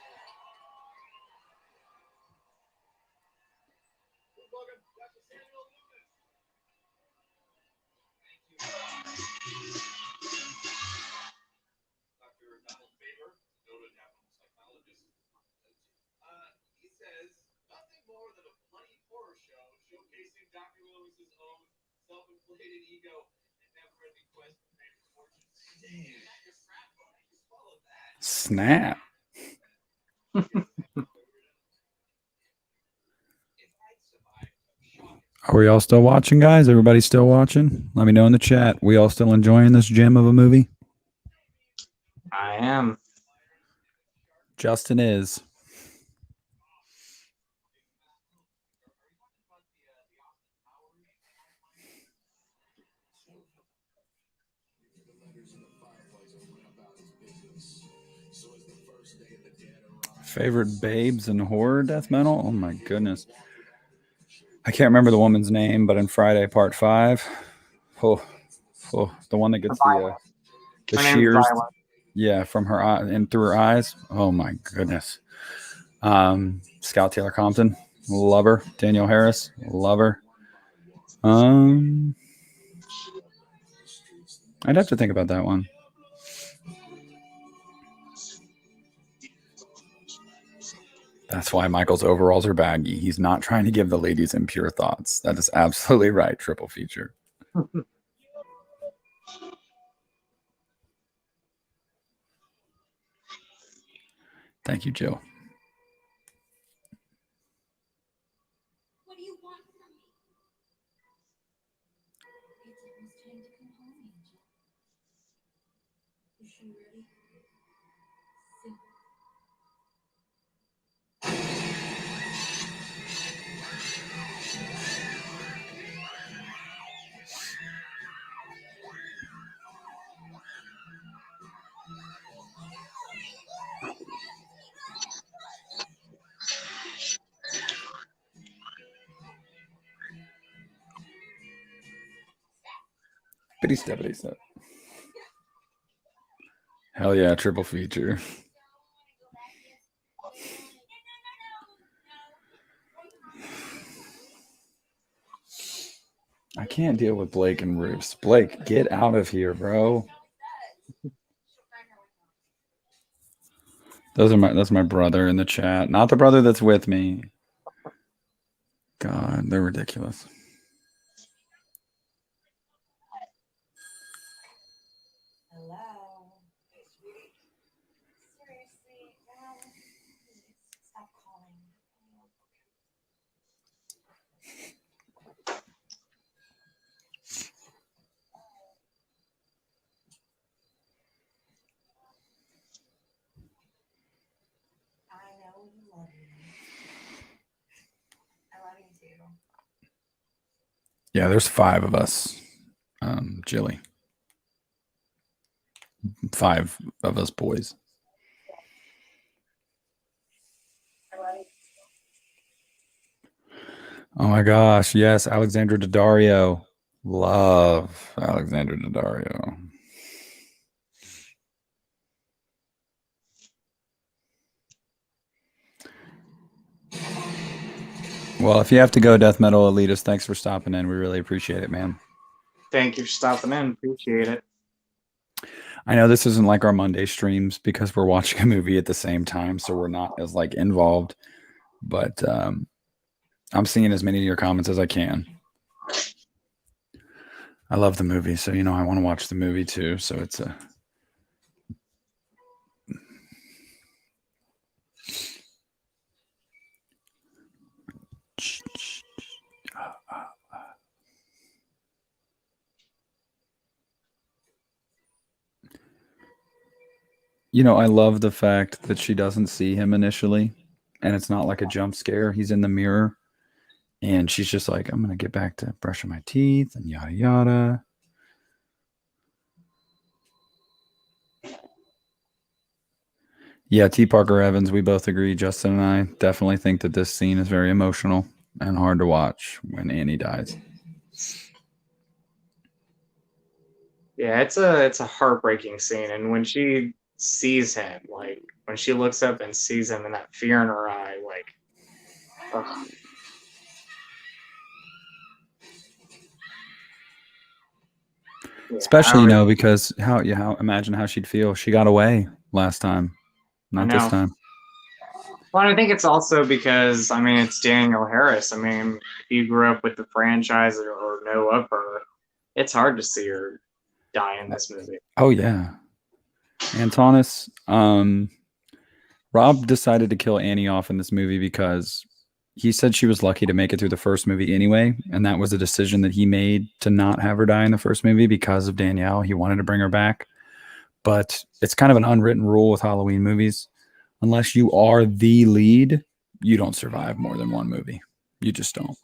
A: Snap. Are we all still watching, guys? Everybody still watching? Let me know in the chat. We all still enjoying this gem of a movie?
B: I am.
A: Justin is. Favorite babes in horror death metal? Oh my goodness. I can't remember the woman's name, but in Friday Part 5, the one that gets the
B: My name's
A: shears,
B: Violet.
A: yeah, from her eye and through her eyes. Oh my goodness. Scout Taylor Compton, love her. Danielle Harris, love her. I'd have to think about that one. That's why Michael's overalls are baggy. He's not trying to give the ladies impure thoughts. That is absolutely right. Triple feature. Thank you, Jill.
C: What do you want from me?
A: Skibbity stebbity step. Hell yeah, triple feature. I can't deal with Blake and Roos. Blake, get out of here, bro. That's my brother in the chat. Not the brother that's with me. God, they're ridiculous.
E: Hello. Seriously, Dad, stop calling. I know you love me. I love you too.
A: Yeah, there's 5 of us. Jilly. 5 of us boys. Oh my gosh, yes, Alexandra Daddario. Love Alexandra Daddario. Well, if you have to go, Death Metal Elitist, thanks for stopping in. We really appreciate it, man.
B: Thank you for stopping in. Appreciate it.
A: I know this isn't like our Monday streams because we're watching a movie at the same time, so we're not as like involved. But I'm seeing as many of your comments as I can. I love the movie, so you know I want to watch the movie too. So it's a you know, I love the fact that she doesn't see him initially, and it's not like a jump scare. He's in the mirror, and she's just like, I'm gonna get back to brushing my teeth and yada yada. Yeah, T. Parker Evans, we both agree. Justin and I definitely think that this scene is very emotional and hard to watch when Annie dies.
B: Yeah, it's a heartbreaking scene, and when she sees him, like when she looks up and sees him and that fear in her eye, like, ugh. Yeah,
A: Especially, you know, because how imagine how she'd feel. She got away last time, not this
B: know.
A: time.
B: Well, I think it's also because, I mean, it's Danielle Harris. I mean, if you grew up with the franchise or know of her, it's hard to see her die in this movie.
A: Oh yeah. Antonis, Rob decided to kill Annie off in this movie because he said she was lucky to make it through the first movie anyway, and that was a decision that he made to not have her die in the first movie because of Danielle. He wanted to bring her back. But it's kind of an unwritten rule with Halloween movies. Unless you are the lead, you don't survive more than one movie. You just don't.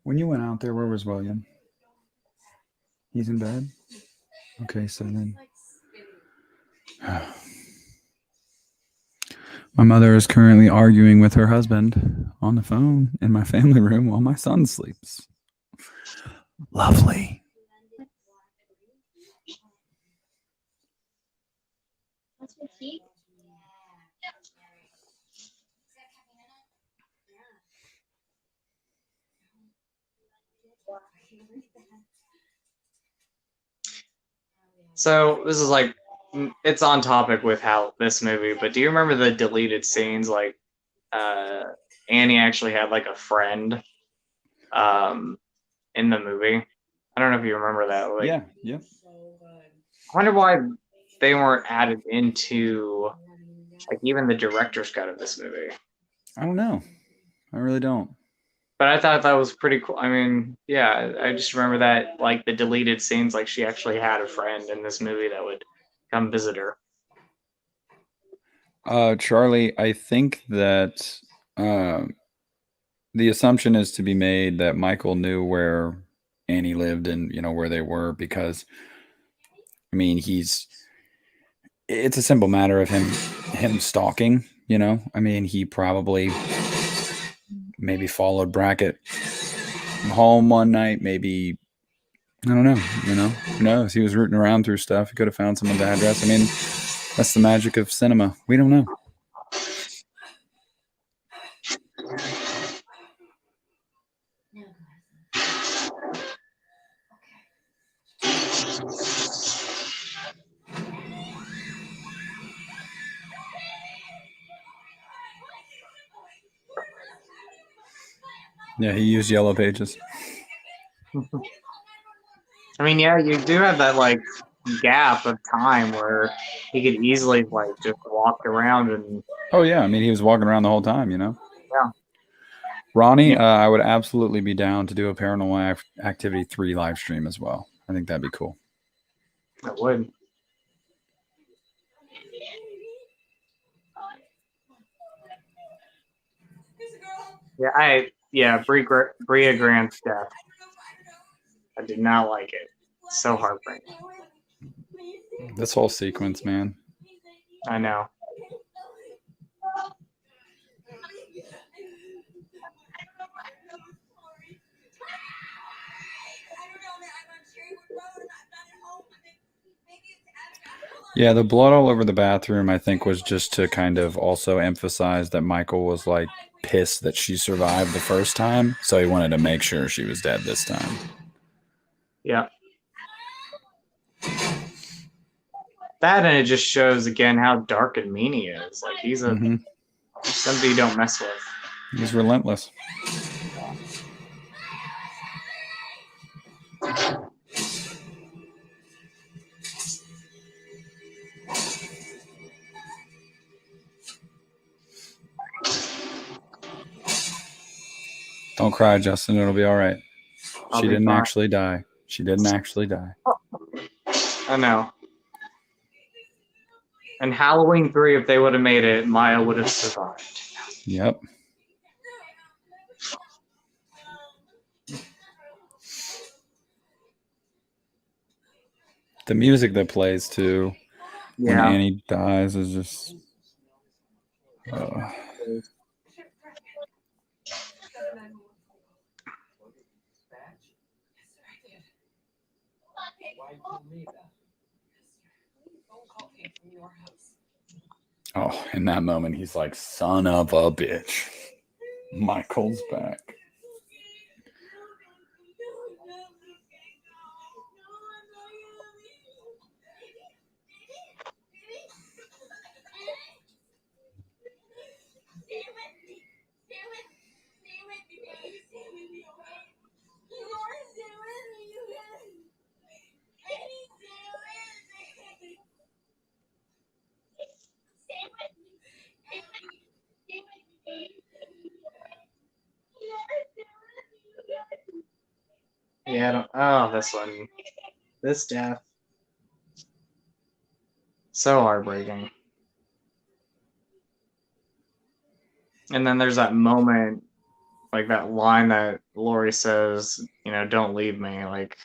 A: When you went out there, where was William? He's in bed? Okay, so then. My mother is currently arguing with her husband on the phone in my family room while my son sleeps. Lovely.
C: That's what he.
B: So this is like, it's on topic with how this movie, but do you remember the deleted scenes? Like, Annie actually had like a friend, in the movie. I don't know if you remember that. Like,
A: Yeah.
B: I wonder why they weren't added into like even the director's cut of this movie.
A: I don't know. I really don't.
B: But I thought that was pretty cool. I mean, yeah, I just remember that like the deleted scenes, like she actually had a friend in this movie that would come visit her.
A: Charlie, I think that the assumption is to be made that Michael knew where Annie lived and where they were, because I mean it's a simple matter of him stalking. I mean, he probably maybe followed Brackett home one night, maybe. I don't know. Who knows? He was rooting around through stuff. He could have found someone's address. I mean, that's the magic of cinema. We don't know. Yeah, he used yellow pages.
B: I mean, yeah, you do have that like gap of time where he could easily like just walk around and.
A: Oh yeah, I mean, he was walking around the whole time.
B: Yeah.
A: Ronnie,
B: Yeah.
A: I would absolutely be down to do a Paranormal Activity 3 live stream as well. I think that'd be cool.
B: I would. Yeah, Bria Grant's death. I did not like it. So heartbreaking.
A: This whole sequence, man.
B: I know.
A: Yeah, the blood all over the bathroom, I think, was just to kind of also emphasize that Michael was like pissed that she survived the first time, so he wanted to make sure she was dead this time.
B: Yeah. That, and it just shows again how dark and mean he is. Like he's somebody you don't mess with.
A: He's relentless. Don't cry, Justin. It'll be all right. She didn't actually die. She didn't actually die.
B: I know. And Halloween 3, if they would have made it, Maya would have survived.
A: Yep. The music that plays too when Annie dies is just. Oh, in that moment, he's like, son of a bitch. Michael's back.
B: Yeah, oh, this one. This death. So heartbreaking. And then there's that moment, like that line that Lori says, don't leave me. Like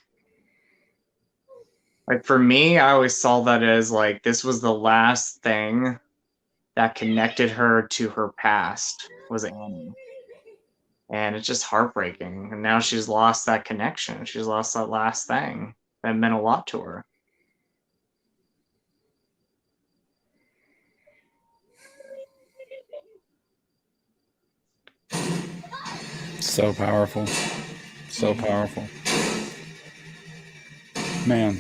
B: for me, I always saw that as like this was the last thing that connected her to her past was Annie. And it's just heartbreaking. And now she's lost that connection. She's lost that last thing that meant a lot to her.
A: So powerful. So powerful. Man.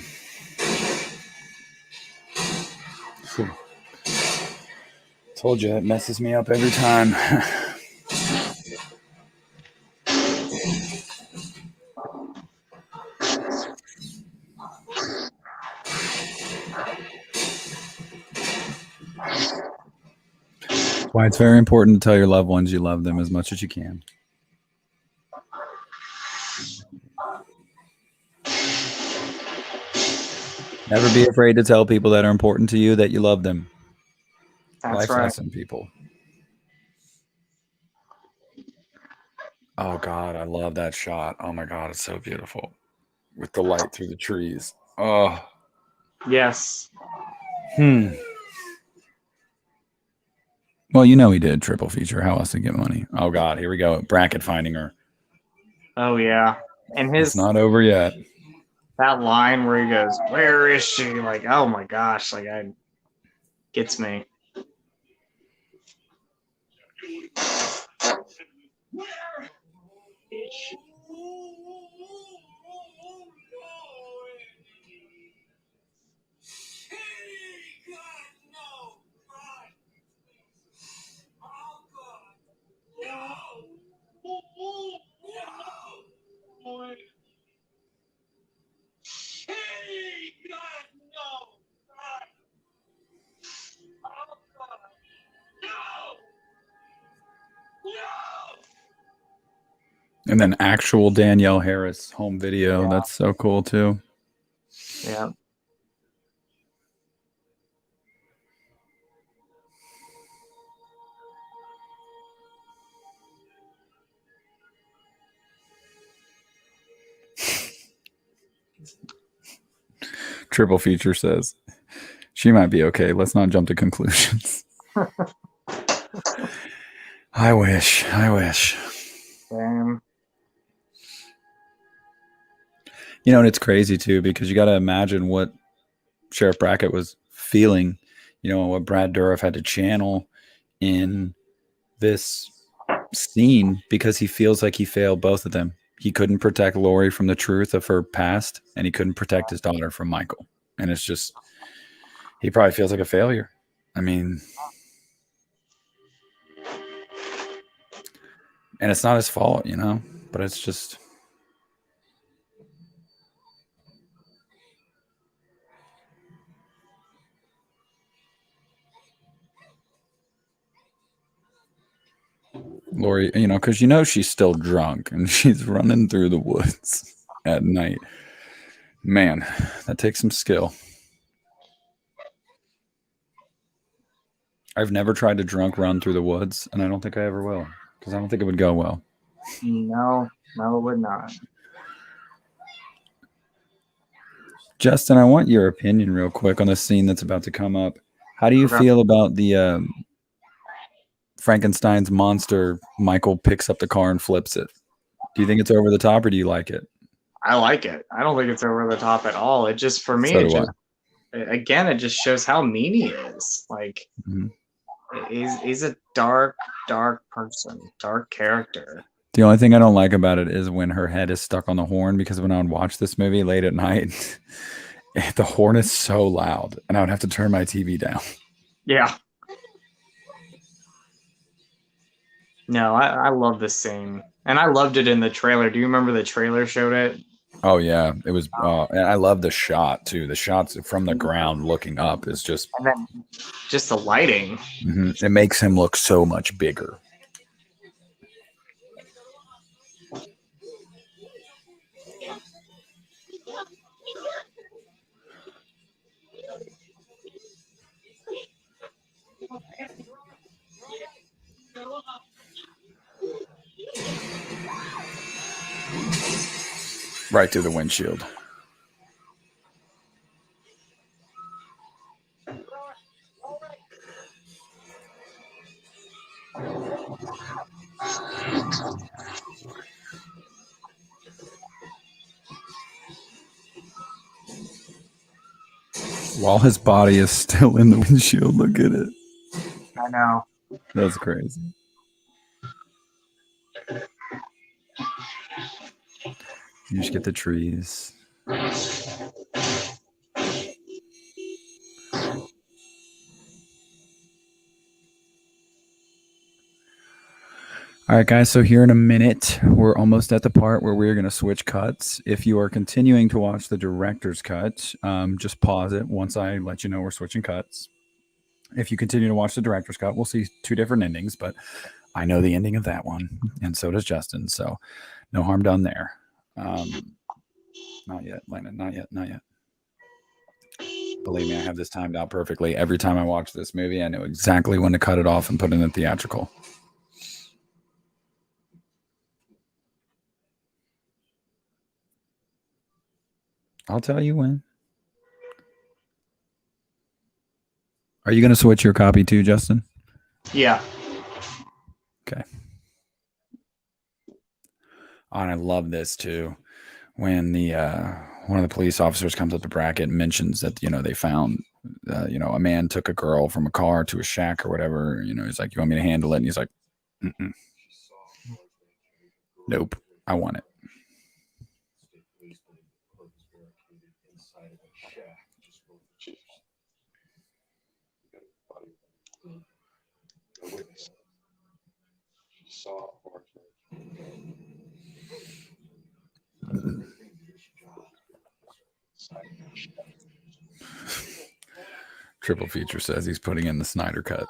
A: Whew. Told you that messes me up every time. Why it's very important to tell your loved ones you love them as much as you can. Never be afraid to tell people that are important to you that you love them.
B: That's
A: Life
B: right.
A: lesson, people. Oh God, I love that shot. Oh my God, it's so beautiful with the light through the trees. Oh.
B: Yes.
A: Well, you know he did triple feature. How else to get money? Oh God, here we go. Bracket finding her.
B: Oh yeah. And
A: It's not over yet.
B: that line where he goes, "Where is she?" Like, oh my gosh, like I gets me.
A: And then actual Danielle Harris home video.
B: Yeah.
A: That's so cool too.
B: Yeah.
A: Triple feature says she might be okay. Let's not jump to conclusions. I wish.
B: Damn.
A: You know, and it's crazy too because you got to imagine what Sheriff Brackett was feeling. You know, what Brad Dourif had to channel in this scene because he feels like he failed both of them. He couldn't protect Lori from the truth of her past, and he couldn't protect his daughter from Michael. And it's just, he probably feels like a failure. I mean, and it's not his fault, you know, but it's just. Lori, you know, because you know she's still drunk and she's running through the woods at night. Man, that takes some skill. I've never tried to drunk run through the woods, and I don't think I ever will because I don't think it would go well.
B: No, it would not.
A: Justin, I want your opinion real quick on the scene that's about to come up. How do you feel about the Frankenstein's monster? Michael picks up the car and flips it. Do you think it's over the top, or do you like it?
B: I like it. I don't think it's over the top at all. It just, for me,
A: So
B: it
A: do I.
B: just, again, it just shows how mean he is. Like, he's a dark person, dark character.
A: The only thing I don't like about it is when her head is stuck on the horn, because when I would watch this movie late at night, the horn is so loud and I would have to turn my TV down.
B: Yeah. No, I love this scene. And I loved it in the trailer. Do you remember the trailer showed it?
A: Oh, yeah. It was, and I love the shot, too. The shots from the ground looking up is just.
B: And then just the lighting.
A: It makes him look so much bigger. Right through the windshield. While his body is still in the windshield, look at it.
B: I know.
A: That's crazy. You just get the trees. All right, guys, so here in a minute, we're almost at the part where we're going to switch cuts. If you are continuing to watch the director's cut, just pause it once I let you know we're switching cuts. If you continue to watch the director's cut, we'll see two different endings, but I know the ending of that one, and so does Justin, so no harm done there. Not yet, Landon, not yet. Believe me, I have this timed out perfectly. Every time I watch this movie, I know exactly when to cut it off and put it in the theatrical. I'll tell you when. Are you going to switch your copy too, Justin?
B: Yeah.
A: Okay. Oh, and I love this too. When the one of the police officers comes up to Brackett and mentions that they found a man took a girl from a car to a shack or whatever. He's like, "You want me to handle it?" And he's like, "Mm-mm. Nope, I want it." Triple Feature says he's putting in the Snyder cut.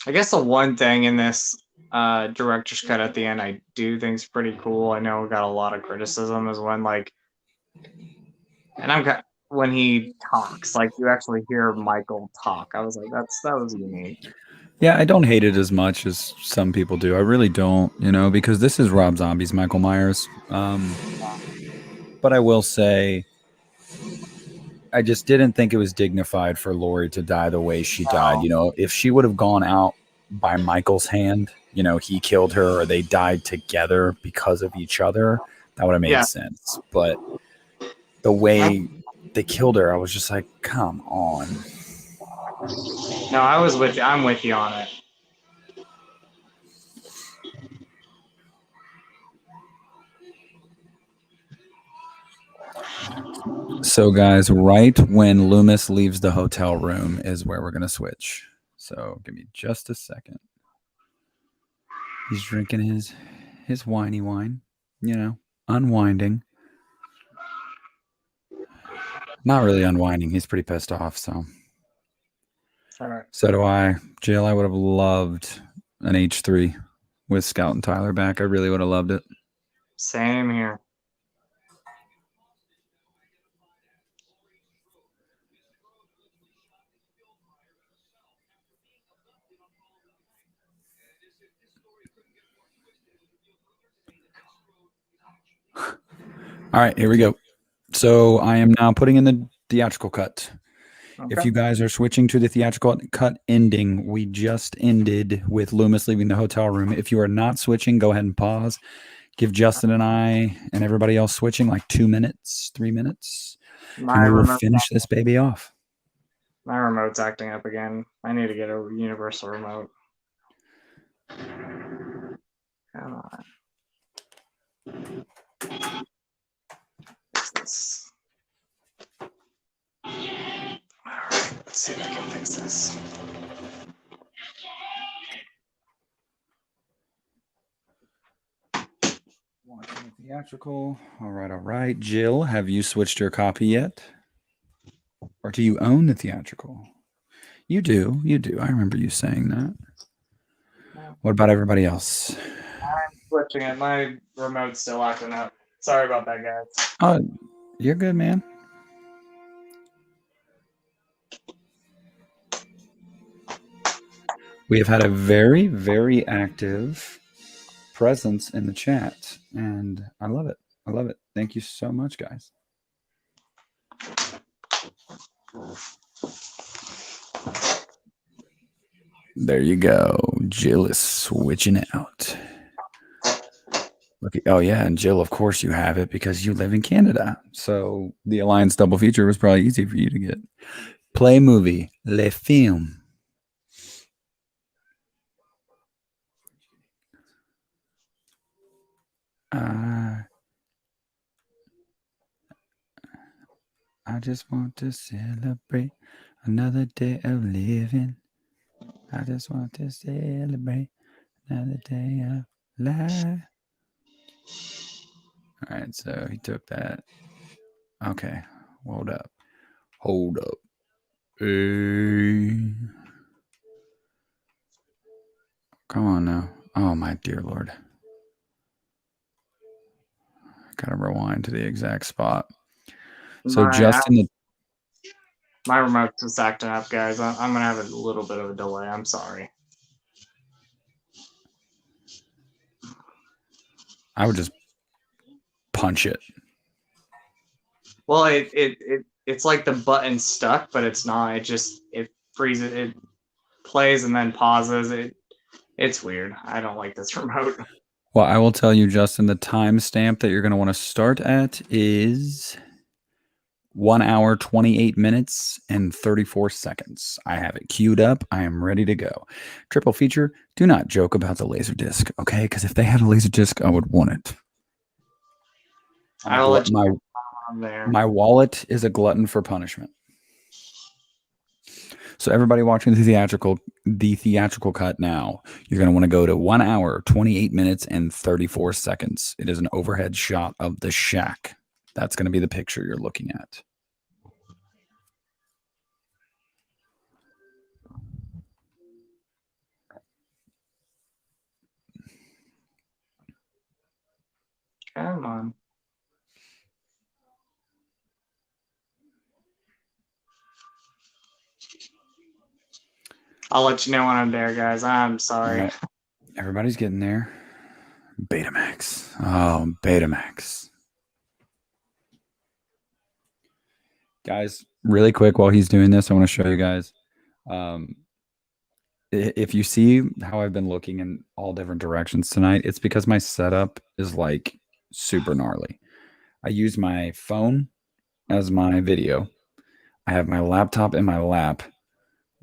B: I guess the one thing in this director's cut at the end I do think is pretty cool. I know it got a lot of criticism is when when he talks, like you actually hear Michael talk. I was like, that was unique.
A: Yeah, I don't hate it as much as some people do. I really don't, because this is Rob Zombie's Michael Myers. But I will say, I just didn't think it was dignified for Laurie to die the way she died. If she would have gone out by Michael's hand, he killed her or they died together because of each other, that would have made sense. But the way they killed her, I was just like, come on.
B: No, I was with you. I'm with you on it.
A: So, guys, right when Loomis leaves the hotel room is where we're going to switch. So, give me just a second. He's drinking his whiny wine, unwinding. Not really unwinding. He's pretty pissed off, so.
B: All right.
A: So do I. Jill, I would have loved an H3 with Scout and Tyler back. I really would have loved it.
B: Same here.
A: All right, here we go. So I am now putting in the theatrical cut. Okay. If you guys are switching to the theatrical cut ending, we just ended with Loomis leaving the hotel room. If you are not switching, go ahead and pause. Give Justin and I and everybody else switching like 2 minutes, 3 minutes. And we will finish this baby off.
B: My remote's acting up again. I need to get a universal remote. Come on. This. All right, let's see if I can fix this.
A: Watching the theatrical. All right. Jill, have you switched your copy yet? Or do you own the theatrical? You do. I remember you saying that. No. What about everybody else?
B: I'm switching it. My remote's still acting up. Sorry about that, guys.
A: Oh, you're good, man. We have had a very, very active presence in the chat, and I love it. Thank you so much, guys. There you go. Jill is switching out. Oh yeah, and Jill, of course you have it because you live in Canada. So the Alliance double feature was probably easy for you to get. Play movie, Le Film. I just want to celebrate another day of living. I just want to celebrate another day of life. All right, so he took that. Okay, hold up. Hold up. Hey. Come on now. Oh, my dear Lord. Gotta rewind to the exact spot. So Justin,
B: my remote's just acting up, guys. I'm gonna have a little bit of a delay. I'm sorry.
A: I would just punch it.
B: Well, it's like the button stuck, but it's not. It freezes. It plays and then pauses. It's weird. I don't like this remote.
A: Well, I will tell you, Justin, the timestamp that you're going to want to start at is 1 hour, 28 minutes, and 34 seconds. I have it queued up. I am ready to go. Triple feature. Do not joke about the laser disc, okay? Because if they had a laser disc, I would want it.
B: I'll let you know on there.
A: My wallet is a glutton for punishment. So everybody watching the theatrical cut now, you're going to want to go to 1 hour, 28 minutes, and 34 seconds. It is an overhead shot of the shack. That's going to be the picture you're looking at.
B: Come on. I'll let you know when I'm there, guys. I'm sorry.
A: Right. Everybody's getting there. Betamax. Oh, Betamax. Guys, really quick while he's doing this, I want to show you guys. If you see how I've been looking in all different directions tonight, it's because my setup is like super gnarly. I use my phone as my video. I have my laptop in my lap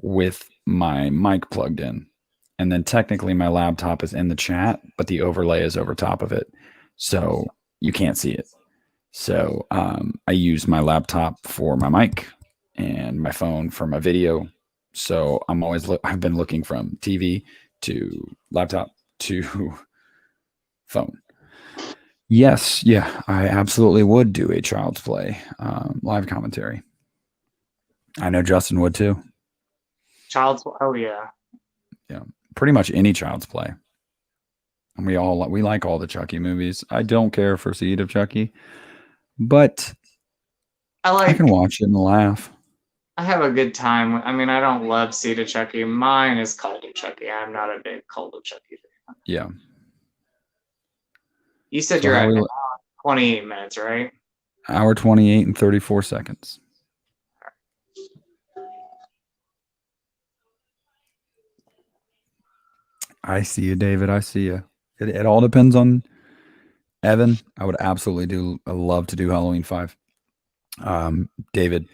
A: with my mic plugged in. And then technically my laptop is in the chat, but the overlay is over top of it. So you can't see it. So I use my laptop for my mic and my phone for my video. So I'm always I've been looking from TV to laptop to phone. Yes, yeah, I absolutely would do a Child's Play live commentary. I know Justin would too.
B: Oh yeah.
A: Yeah, pretty much any Child's Play. And we like all the Chucky movies. I don't care for Seed of Chucky, but I can watch it and laugh.
B: I have a good time. I mean, I don't love Seed of Chucky. Mine is Cult of Chucky. I'm not a big Cult of Chucky fan.
A: Yeah.
B: You said you're at 28 minutes, right?
A: Hour 28 and 34 seconds. I see you, David. I see you. It all depends on Evan. I would absolutely love to do Halloween 5. David,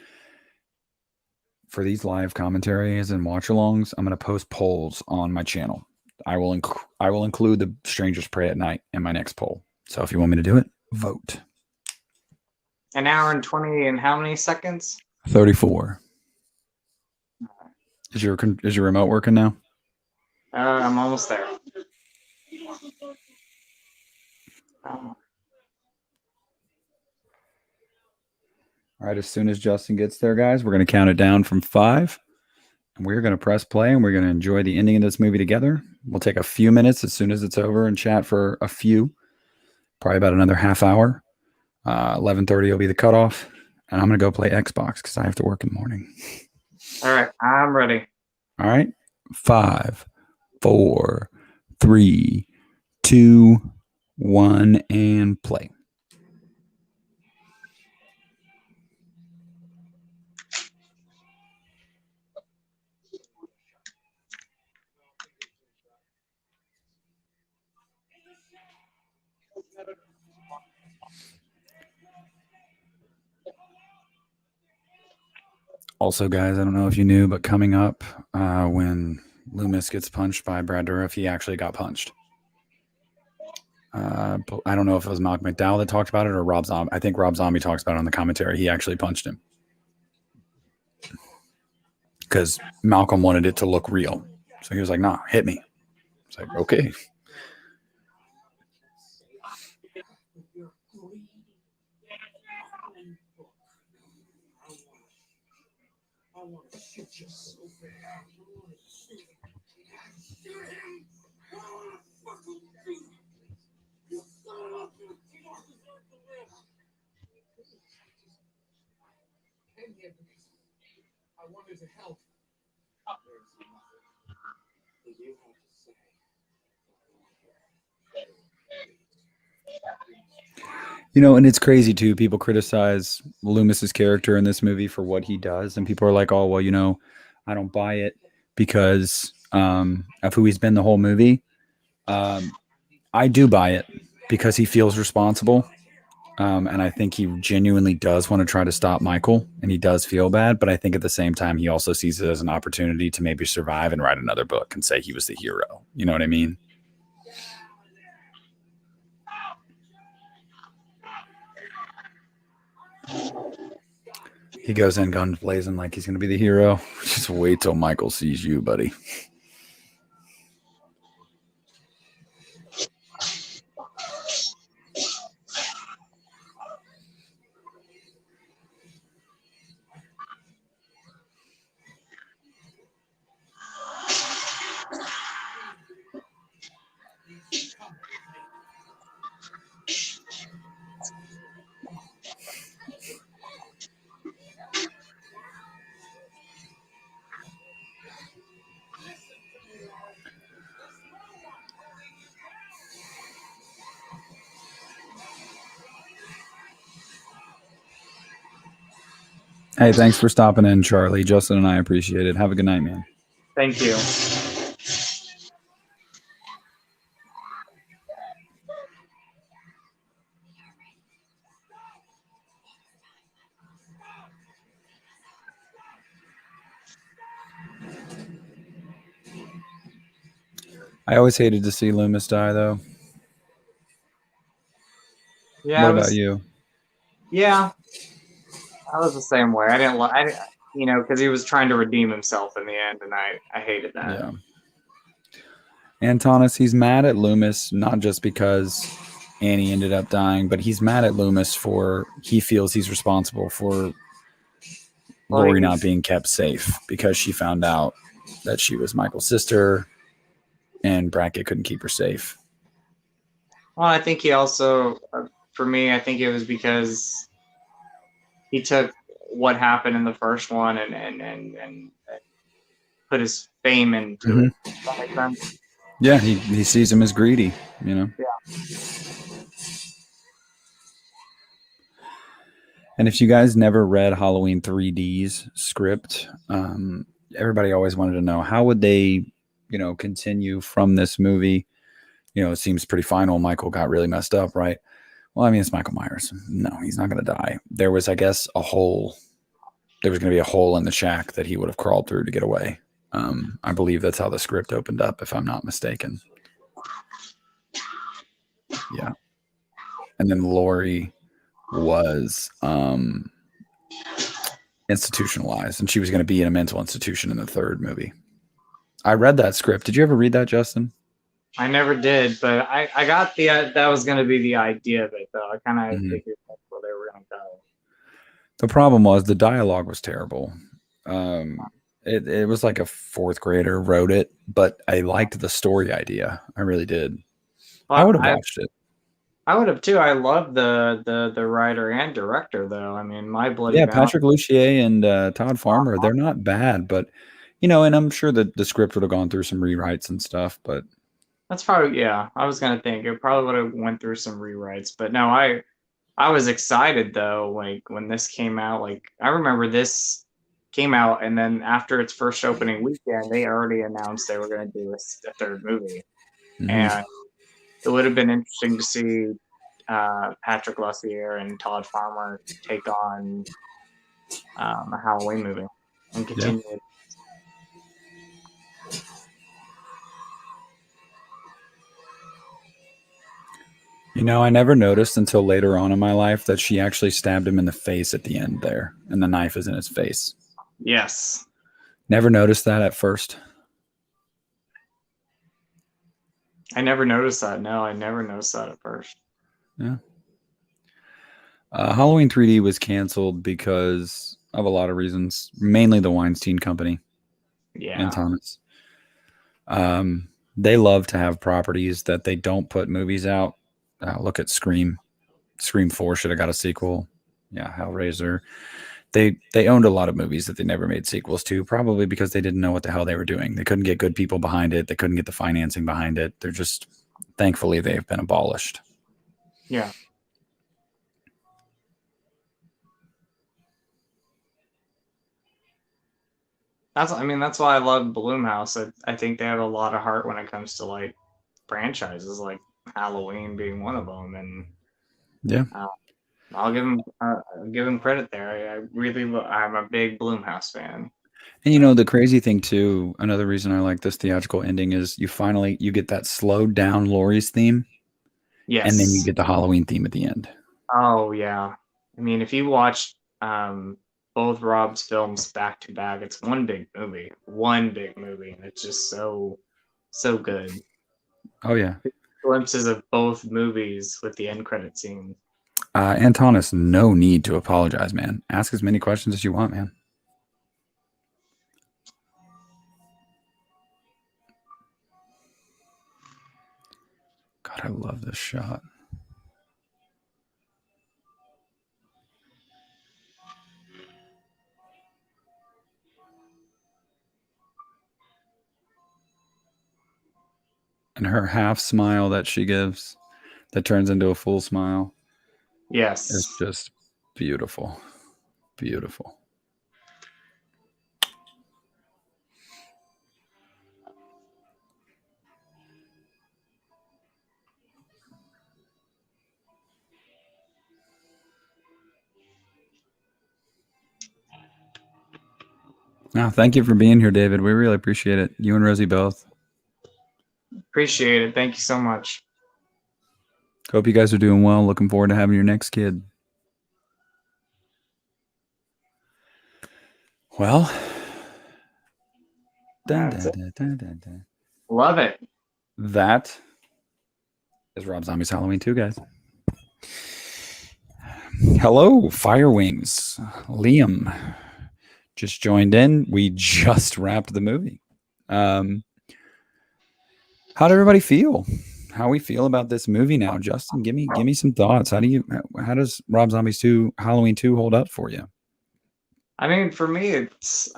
A: for these live commentaries and watch-alongs, I'm going to post polls on my channel. I will include the Strangers Pray at Night in my next poll. So if you want me to do it, vote.
B: An hour and 20 and how many seconds?
A: 34. Is your remote working now?
B: I'm almost there.
A: All right, as soon as Justin gets there, guys, we're going to count it down from 5. And we're going to press play, and we're going to enjoy the ending of this movie together. We'll take a few minutes as soon as it's over and chat for a few, probably about another half hour. 11:30 will be the cutoff, and I'm going to go play Xbox because I have to work in the morning.
B: All right, I'm ready.
A: All right, 5, 4, 3, 2, 1, and play. Also, guys, I don't know if you knew, but coming up, when Loomis gets punched by Brad Dourif, he actually got punched. I don't know if it was Malcolm McDowell that talked about it or Rob Zombie. I think Rob Zombie talks about it on the commentary. He actually punched him because Malcolm wanted it to look real. So he was like, nah, hit me. It's like, okay.
D: want to shoot you so bad. I want to shoot him. Shoot him. I want to fucking shoot him. You son of a bitch. You don't deserve to live. I came here because I wanted to help. There's nothing that you have to say.
A: You know, and it's crazy too. People criticize Loomis's character in this movie for what he does, and people are like, "Oh, well, you know, I don't buy it because of who he's been the whole movie." I do buy it because he feels responsible, and I think he genuinely does want to try to stop Michael, and he does feel bad. But I think at the same time, he also sees it as an opportunity to maybe survive and write another book and say he was the hero. You know what I mean? He goes in guns blazing like he's going to be the hero. Just wait till Michael sees you, buddy. Hey, thanks for stopping in, Charlie. Justin and I appreciate it. Have a good night, man.
B: Thank you.
A: I always hated to see Loomis die, though.
B: Yeah,
A: What about you?
B: Yeah, I was the same way. I didn't like, you know, because he was trying to redeem himself in the end, and I hated that.
A: Yeah. Antonis, he's mad at Loomis, not just because Annie ended up dying, but he's mad at Loomis for he feels he's responsible for Lori not being kept safe because she found out that she was Michael's sister and Brackett couldn't keep her safe.
B: Well, I think he also, for me, I think it was because he took what happened in the first one and put his fame into it. Does that make sense?
A: Yeah, he sees him as greedy, you know?
B: Yeah.
A: And if you guys never read Halloween 3D's script, everybody always wanted to know how would they, you know, continue from this movie. You know, it seems pretty final. Michael got really messed up, right? Well, I mean, it's Michael Myers. No, he's not going to die. There was, I guess, a hole. There was going to be a hole in the shack that he would have crawled through to get away. I believe that's how the script opened up, if I'm not mistaken. Yeah. And then Lori was institutionalized, and she was going to be in a mental institution in the third movie. I read that script. Did you ever read that, Justin?
B: I never did, but I got the that was going to be the idea of it, though. I kind of figured that's where they were going to go.
A: The problem was the dialogue was terrible. It was like a fourth grader wrote it, but I liked the story idea. I really did.
B: Well,
A: I would have watched it.
B: I would have too. I love the writer and director, though. I mean, My Bloody Valentine.
A: Patrick Lussier and Todd Farmer, they're not bad, but you know, and I'm sure that the script would have gone through some rewrites and stuff, but
B: that's probably, yeah, I was gonna think it probably would have went through some rewrites, but no, I was excited though, like when this came out. Like I remember this came out, and then after its first opening weekend, they already announced they were gonna do a third movie, and it would have been interesting to see Patrick Lussier and Todd Farmer take on a Halloween movie and continue it.
A: You know, I never noticed until later on in my life that she actually stabbed him in the face at the end there, and the knife is in his face.
B: Yes.
A: Never noticed that at first.
B: I never noticed that. No, I never noticed that at first.
A: Yeah. Halloween 3D was canceled because of a lot of reasons, mainly the Weinstein Company
B: Yeah.
A: and Thomas. They love to have properties that they don't put movies out. Look at Scream. Scream 4 should have got a sequel. Yeah, Hellraiser. They owned a lot of movies that they never made sequels to, probably because they didn't know what the hell they were doing. They couldn't get good people behind it. They couldn't get the financing behind it. They're just, thankfully, they've been abolished.
B: Yeah. That's why I love Blumhouse. I think they have a lot of heart when it comes to like franchises, like Halloween being one of them, and
A: Yeah.
B: I'll give him credit there. I'm a big Blumhouse fan.
A: And you know, the crazy thing too, another reason I like this theatrical ending is you get that slowed down Laurie's theme, and then you
B: Yes.
A: get the Halloween theme at the end.
B: Oh yeah. I mean, if you watch both Rob's films back to back, it's one big movie, and it's just so good.
A: Oh yeah.
B: Glimpses of both movies with the end credit scene.
A: Antonis, no need to apologize, man. Ask as many questions as you want, man. God, I love this shot. And her half smile that she gives that turns into a full smile.
B: Yes.
A: It's just beautiful. Beautiful. Oh, thank you for being here, David. We really appreciate it. You and Rosie both.
B: Appreciate it. Thank you so much.
A: Hope you guys are doing well. Looking forward to having your next kid. Well,
B: Love it.
A: That is Rob Zombie's Halloween 2, guys. Hello, Fire Wings. Liam just joined in. We just wrapped the movie. How'd everybody feel? How we feel about this movie now? Justin, give me some thoughts. How does Rob Zombie's 2 Halloween 2 hold up for you?
B: I mean, for me, it's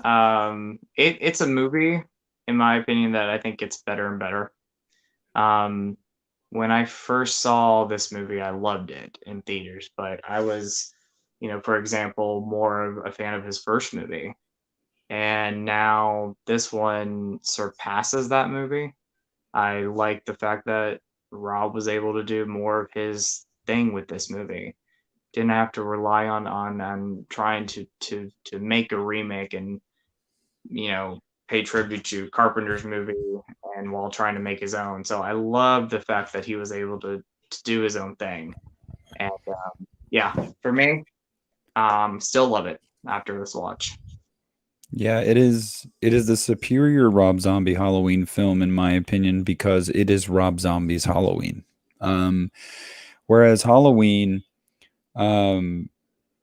B: it's a movie, in my opinion, that I think gets better and better. When I first saw this movie, I loved it in theaters, but I was, for example, more of a fan of his first movie. And now this one surpasses that movie. I like the fact that Rob was able to do more of his thing with this movie. Didn't have to rely on trying to make a remake and pay tribute to Carpenter's movie and while trying to make his own. So I love the fact that he was able to do his own thing. And yeah, for me, still love it after this watch.
A: Yeah, it is the superior Rob Zombie Halloween film, in my opinion, because it is Rob Zombie's Halloween. Whereas Halloween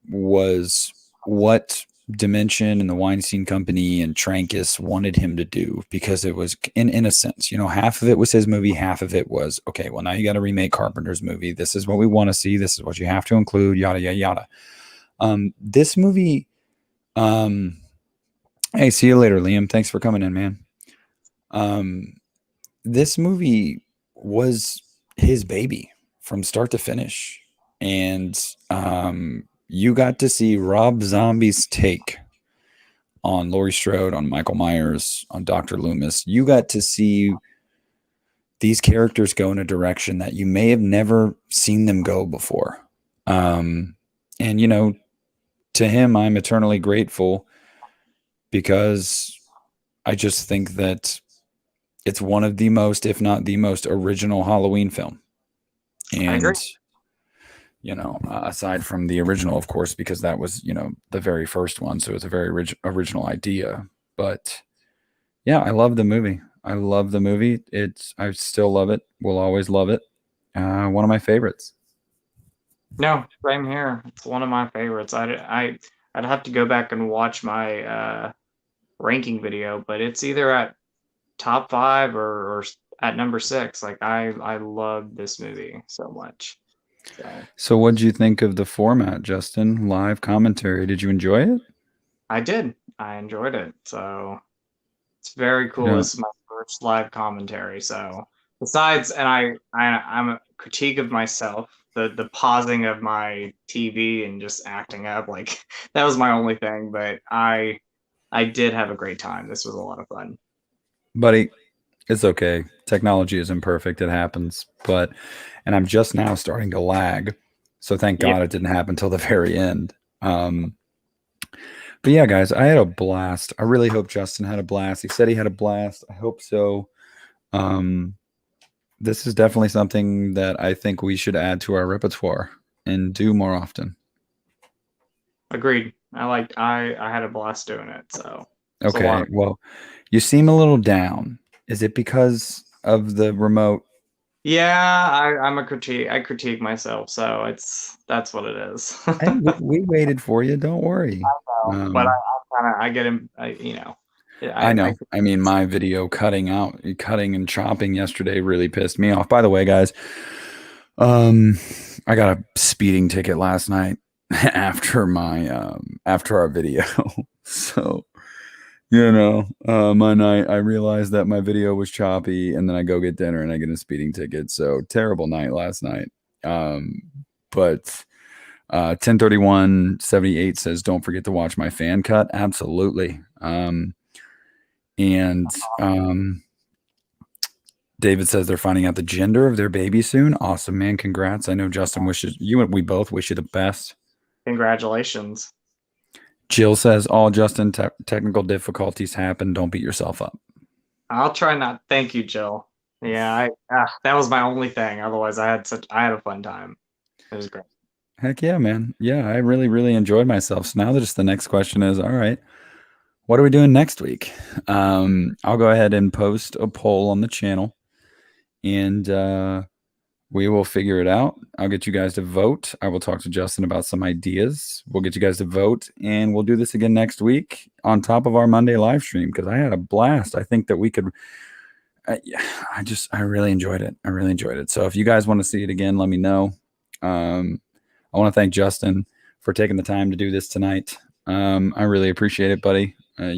A: was what Dimension and the Weinstein Company and Trancas wanted him to do, because it was, in a sense, half of it was his movie, half of it was, okay, well, now you got to remake Carpenter's movie. This is what we want to see. This is what you have to include, yada, yada, yada. This movie, hey, see you later, Liam. Thanks for coming in, man. This movie was his baby from start to finish. And you got to see Rob Zombie's take on Laurie Strode, on Michael Myers, on Dr. Loomis. You got to see these characters go in a direction that you may have never seen them go before. And, to him, I'm eternally grateful, because I just think that it's one of the most, if not the most, original Halloween film. And,
B: I agree.
A: Aside from the original, of course, because that was, the very first one. So it's a very original idea. But yeah, I love the movie. I still love it. Will always love it. One of my favorites.
B: No, same here. It's one of my favorites. I I'd have to go back and watch my ranking video, but it's either at top 5 or at number 6. Like I love this movie so much.
A: So what did you think of the format, Justin? Live commentary. Did you enjoy it?
B: I did. I enjoyed it. So it's very cool.
A: Yeah.
B: This is my first live commentary. So besides, and I'm a critique of myself, the pausing of my TV and just acting up, like that was my only thing. But I did have a great time. This was a lot of fun.
A: Buddy, it's okay. Technology is imperfect. It happens. And I'm just now starting to lag. So thank God it didn't happen till the very end. But yeah, guys, I had a blast. I really hope Justin had a blast. He said he had a blast. I hope so. This is definitely something that I think we should add to our repertoire and do more often.
B: Agreed. I had a blast doing it. So
A: okay. Well, you seem a little down. Is it because of the remote?
B: Yeah, I'm a critique. I critique myself, so that's what it is.
A: Hey, we waited for you. Don't worry.
B: I know, but I get him.
A: I know. I mean, my video cutting and chopping yesterday really pissed me off. By the way, guys, I got a speeding ticket last night after our video. So, my night, I realized that my video was choppy, and then I go get dinner and I get a speeding ticket. So terrible night last night. But 103178 says, don't forget to watch my fan cut. Absolutely. David says they're finding out the gender of their baby soon. Awesome, man. Congrats. I know Justin wishes you and we both wish you the best.
B: Congratulations.
A: Jill says, all Justin technical difficulties happen. Don't beat yourself up.
B: I'll try not. Thank you, Jill. Yeah, that was my only thing. Otherwise, I had a fun time. It was great.
A: Heck yeah, man. Yeah, I really, really enjoyed myself. So now just the next question is, all right, what are we doing next week? I'll go ahead and post a poll on the channel, and we will figure it out. I'll get you guys to vote. I will talk to Justin about some ideas. We'll get you guys to vote, and we'll do this again next week on top of our Monday live stream because I had a blast. I think that we could. I really enjoyed it. I really enjoyed it. So if you guys want to see it again, let me know. I want to thank Justin for taking the time to do this tonight. I really appreciate it, buddy. I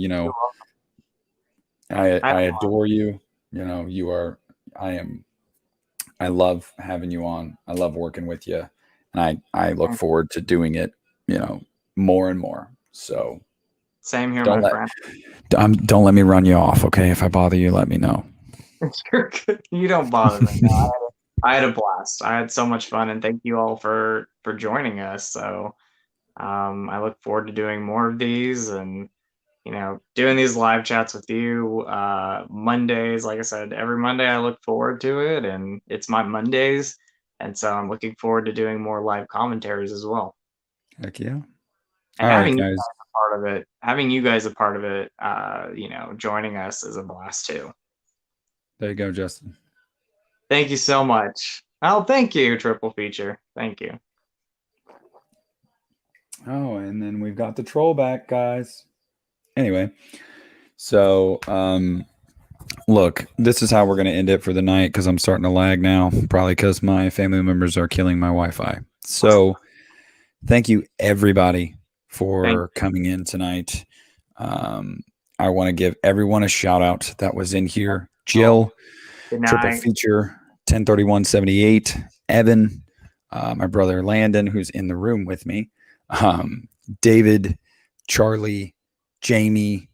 A: adore you. I love having you on. I love working with you. And I look forward to doing it, more and more. So
B: same here, my friend.
A: Don't let me run you off. Okay. If I bother you, let me know.
B: You're good. You don't bother me. No, I had a blast. I had so much fun, and thank you all for joining us. So I look forward to doing more of these and doing these live chats with you Mondays. Like I said, every Monday I look forward to it, and it's my Mondays, and so I'm looking forward to doing more live commentaries as well.
A: Heck yeah.
B: And having you guys a part of it, joining us is a blast too.
A: There you go, Justin.
B: Thank you so much. Oh, thank you, Triple Feature. Thank you.
A: Oh, and then we've got the troll back, guys. Anyway, so look, this is how we're going to end it for the night because I'm starting to lag now, probably because my family members are killing my Wi-Fi. So thank you, everybody, for coming in tonight. I want to give everyone a shout out that was in here. Jill, Triple Feature, 103178, Evan, my brother Landon, who's in the room with me, David, Charlie, Jamie,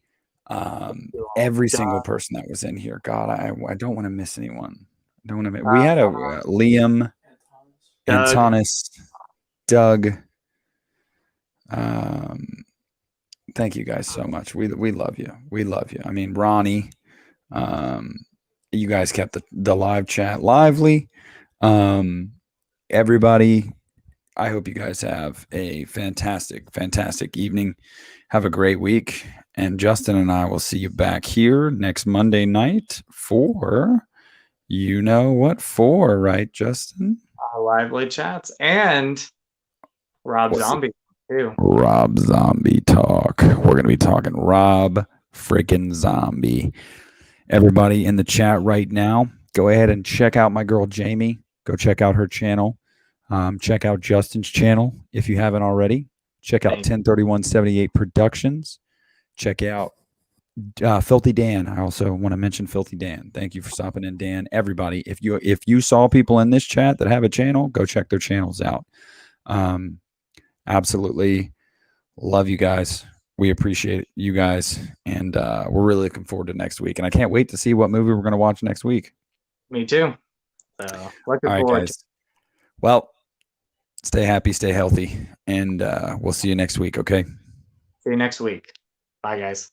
A: every single person that was in here. God, I don't want to miss anyone. I don't want to. We had a Liam, Antonis, Doug. Thank you guys so much. We love you. We love you. I mean, Ronnie. You guys kept the live chat lively. Everybody, I hope you guys have a fantastic, fantastic evening. Have a great week. And Justin and I will see you back here next Monday night for, what for, right, Justin?
B: Lively chats and Rob Zombie. Ew.
A: Rob Zombie talk. We're going to be talking Rob freaking Zombie. Everybody in the chat right now, go ahead and check out my girl Jamie. Go check out her channel. Check out Justin's channel if you haven't already. Check out
B: Thank you.
A: 103178 Productions. Check out Filthy Dan. I also want to mention Filthy Dan. Thank you for stopping in, Dan. Everybody, if you saw people in this chat that have a channel, go check their channels out. Absolutely love you guys. We appreciate you guys, and we're really looking forward to next week. And I can't wait to see what movie we're going to watch next week.
B: Me too. So looking
A: All right,
B: forward
A: guys. Well, stay happy, stay healthy, and we'll see you next week. Okay.
B: See you next week. Bye, guys.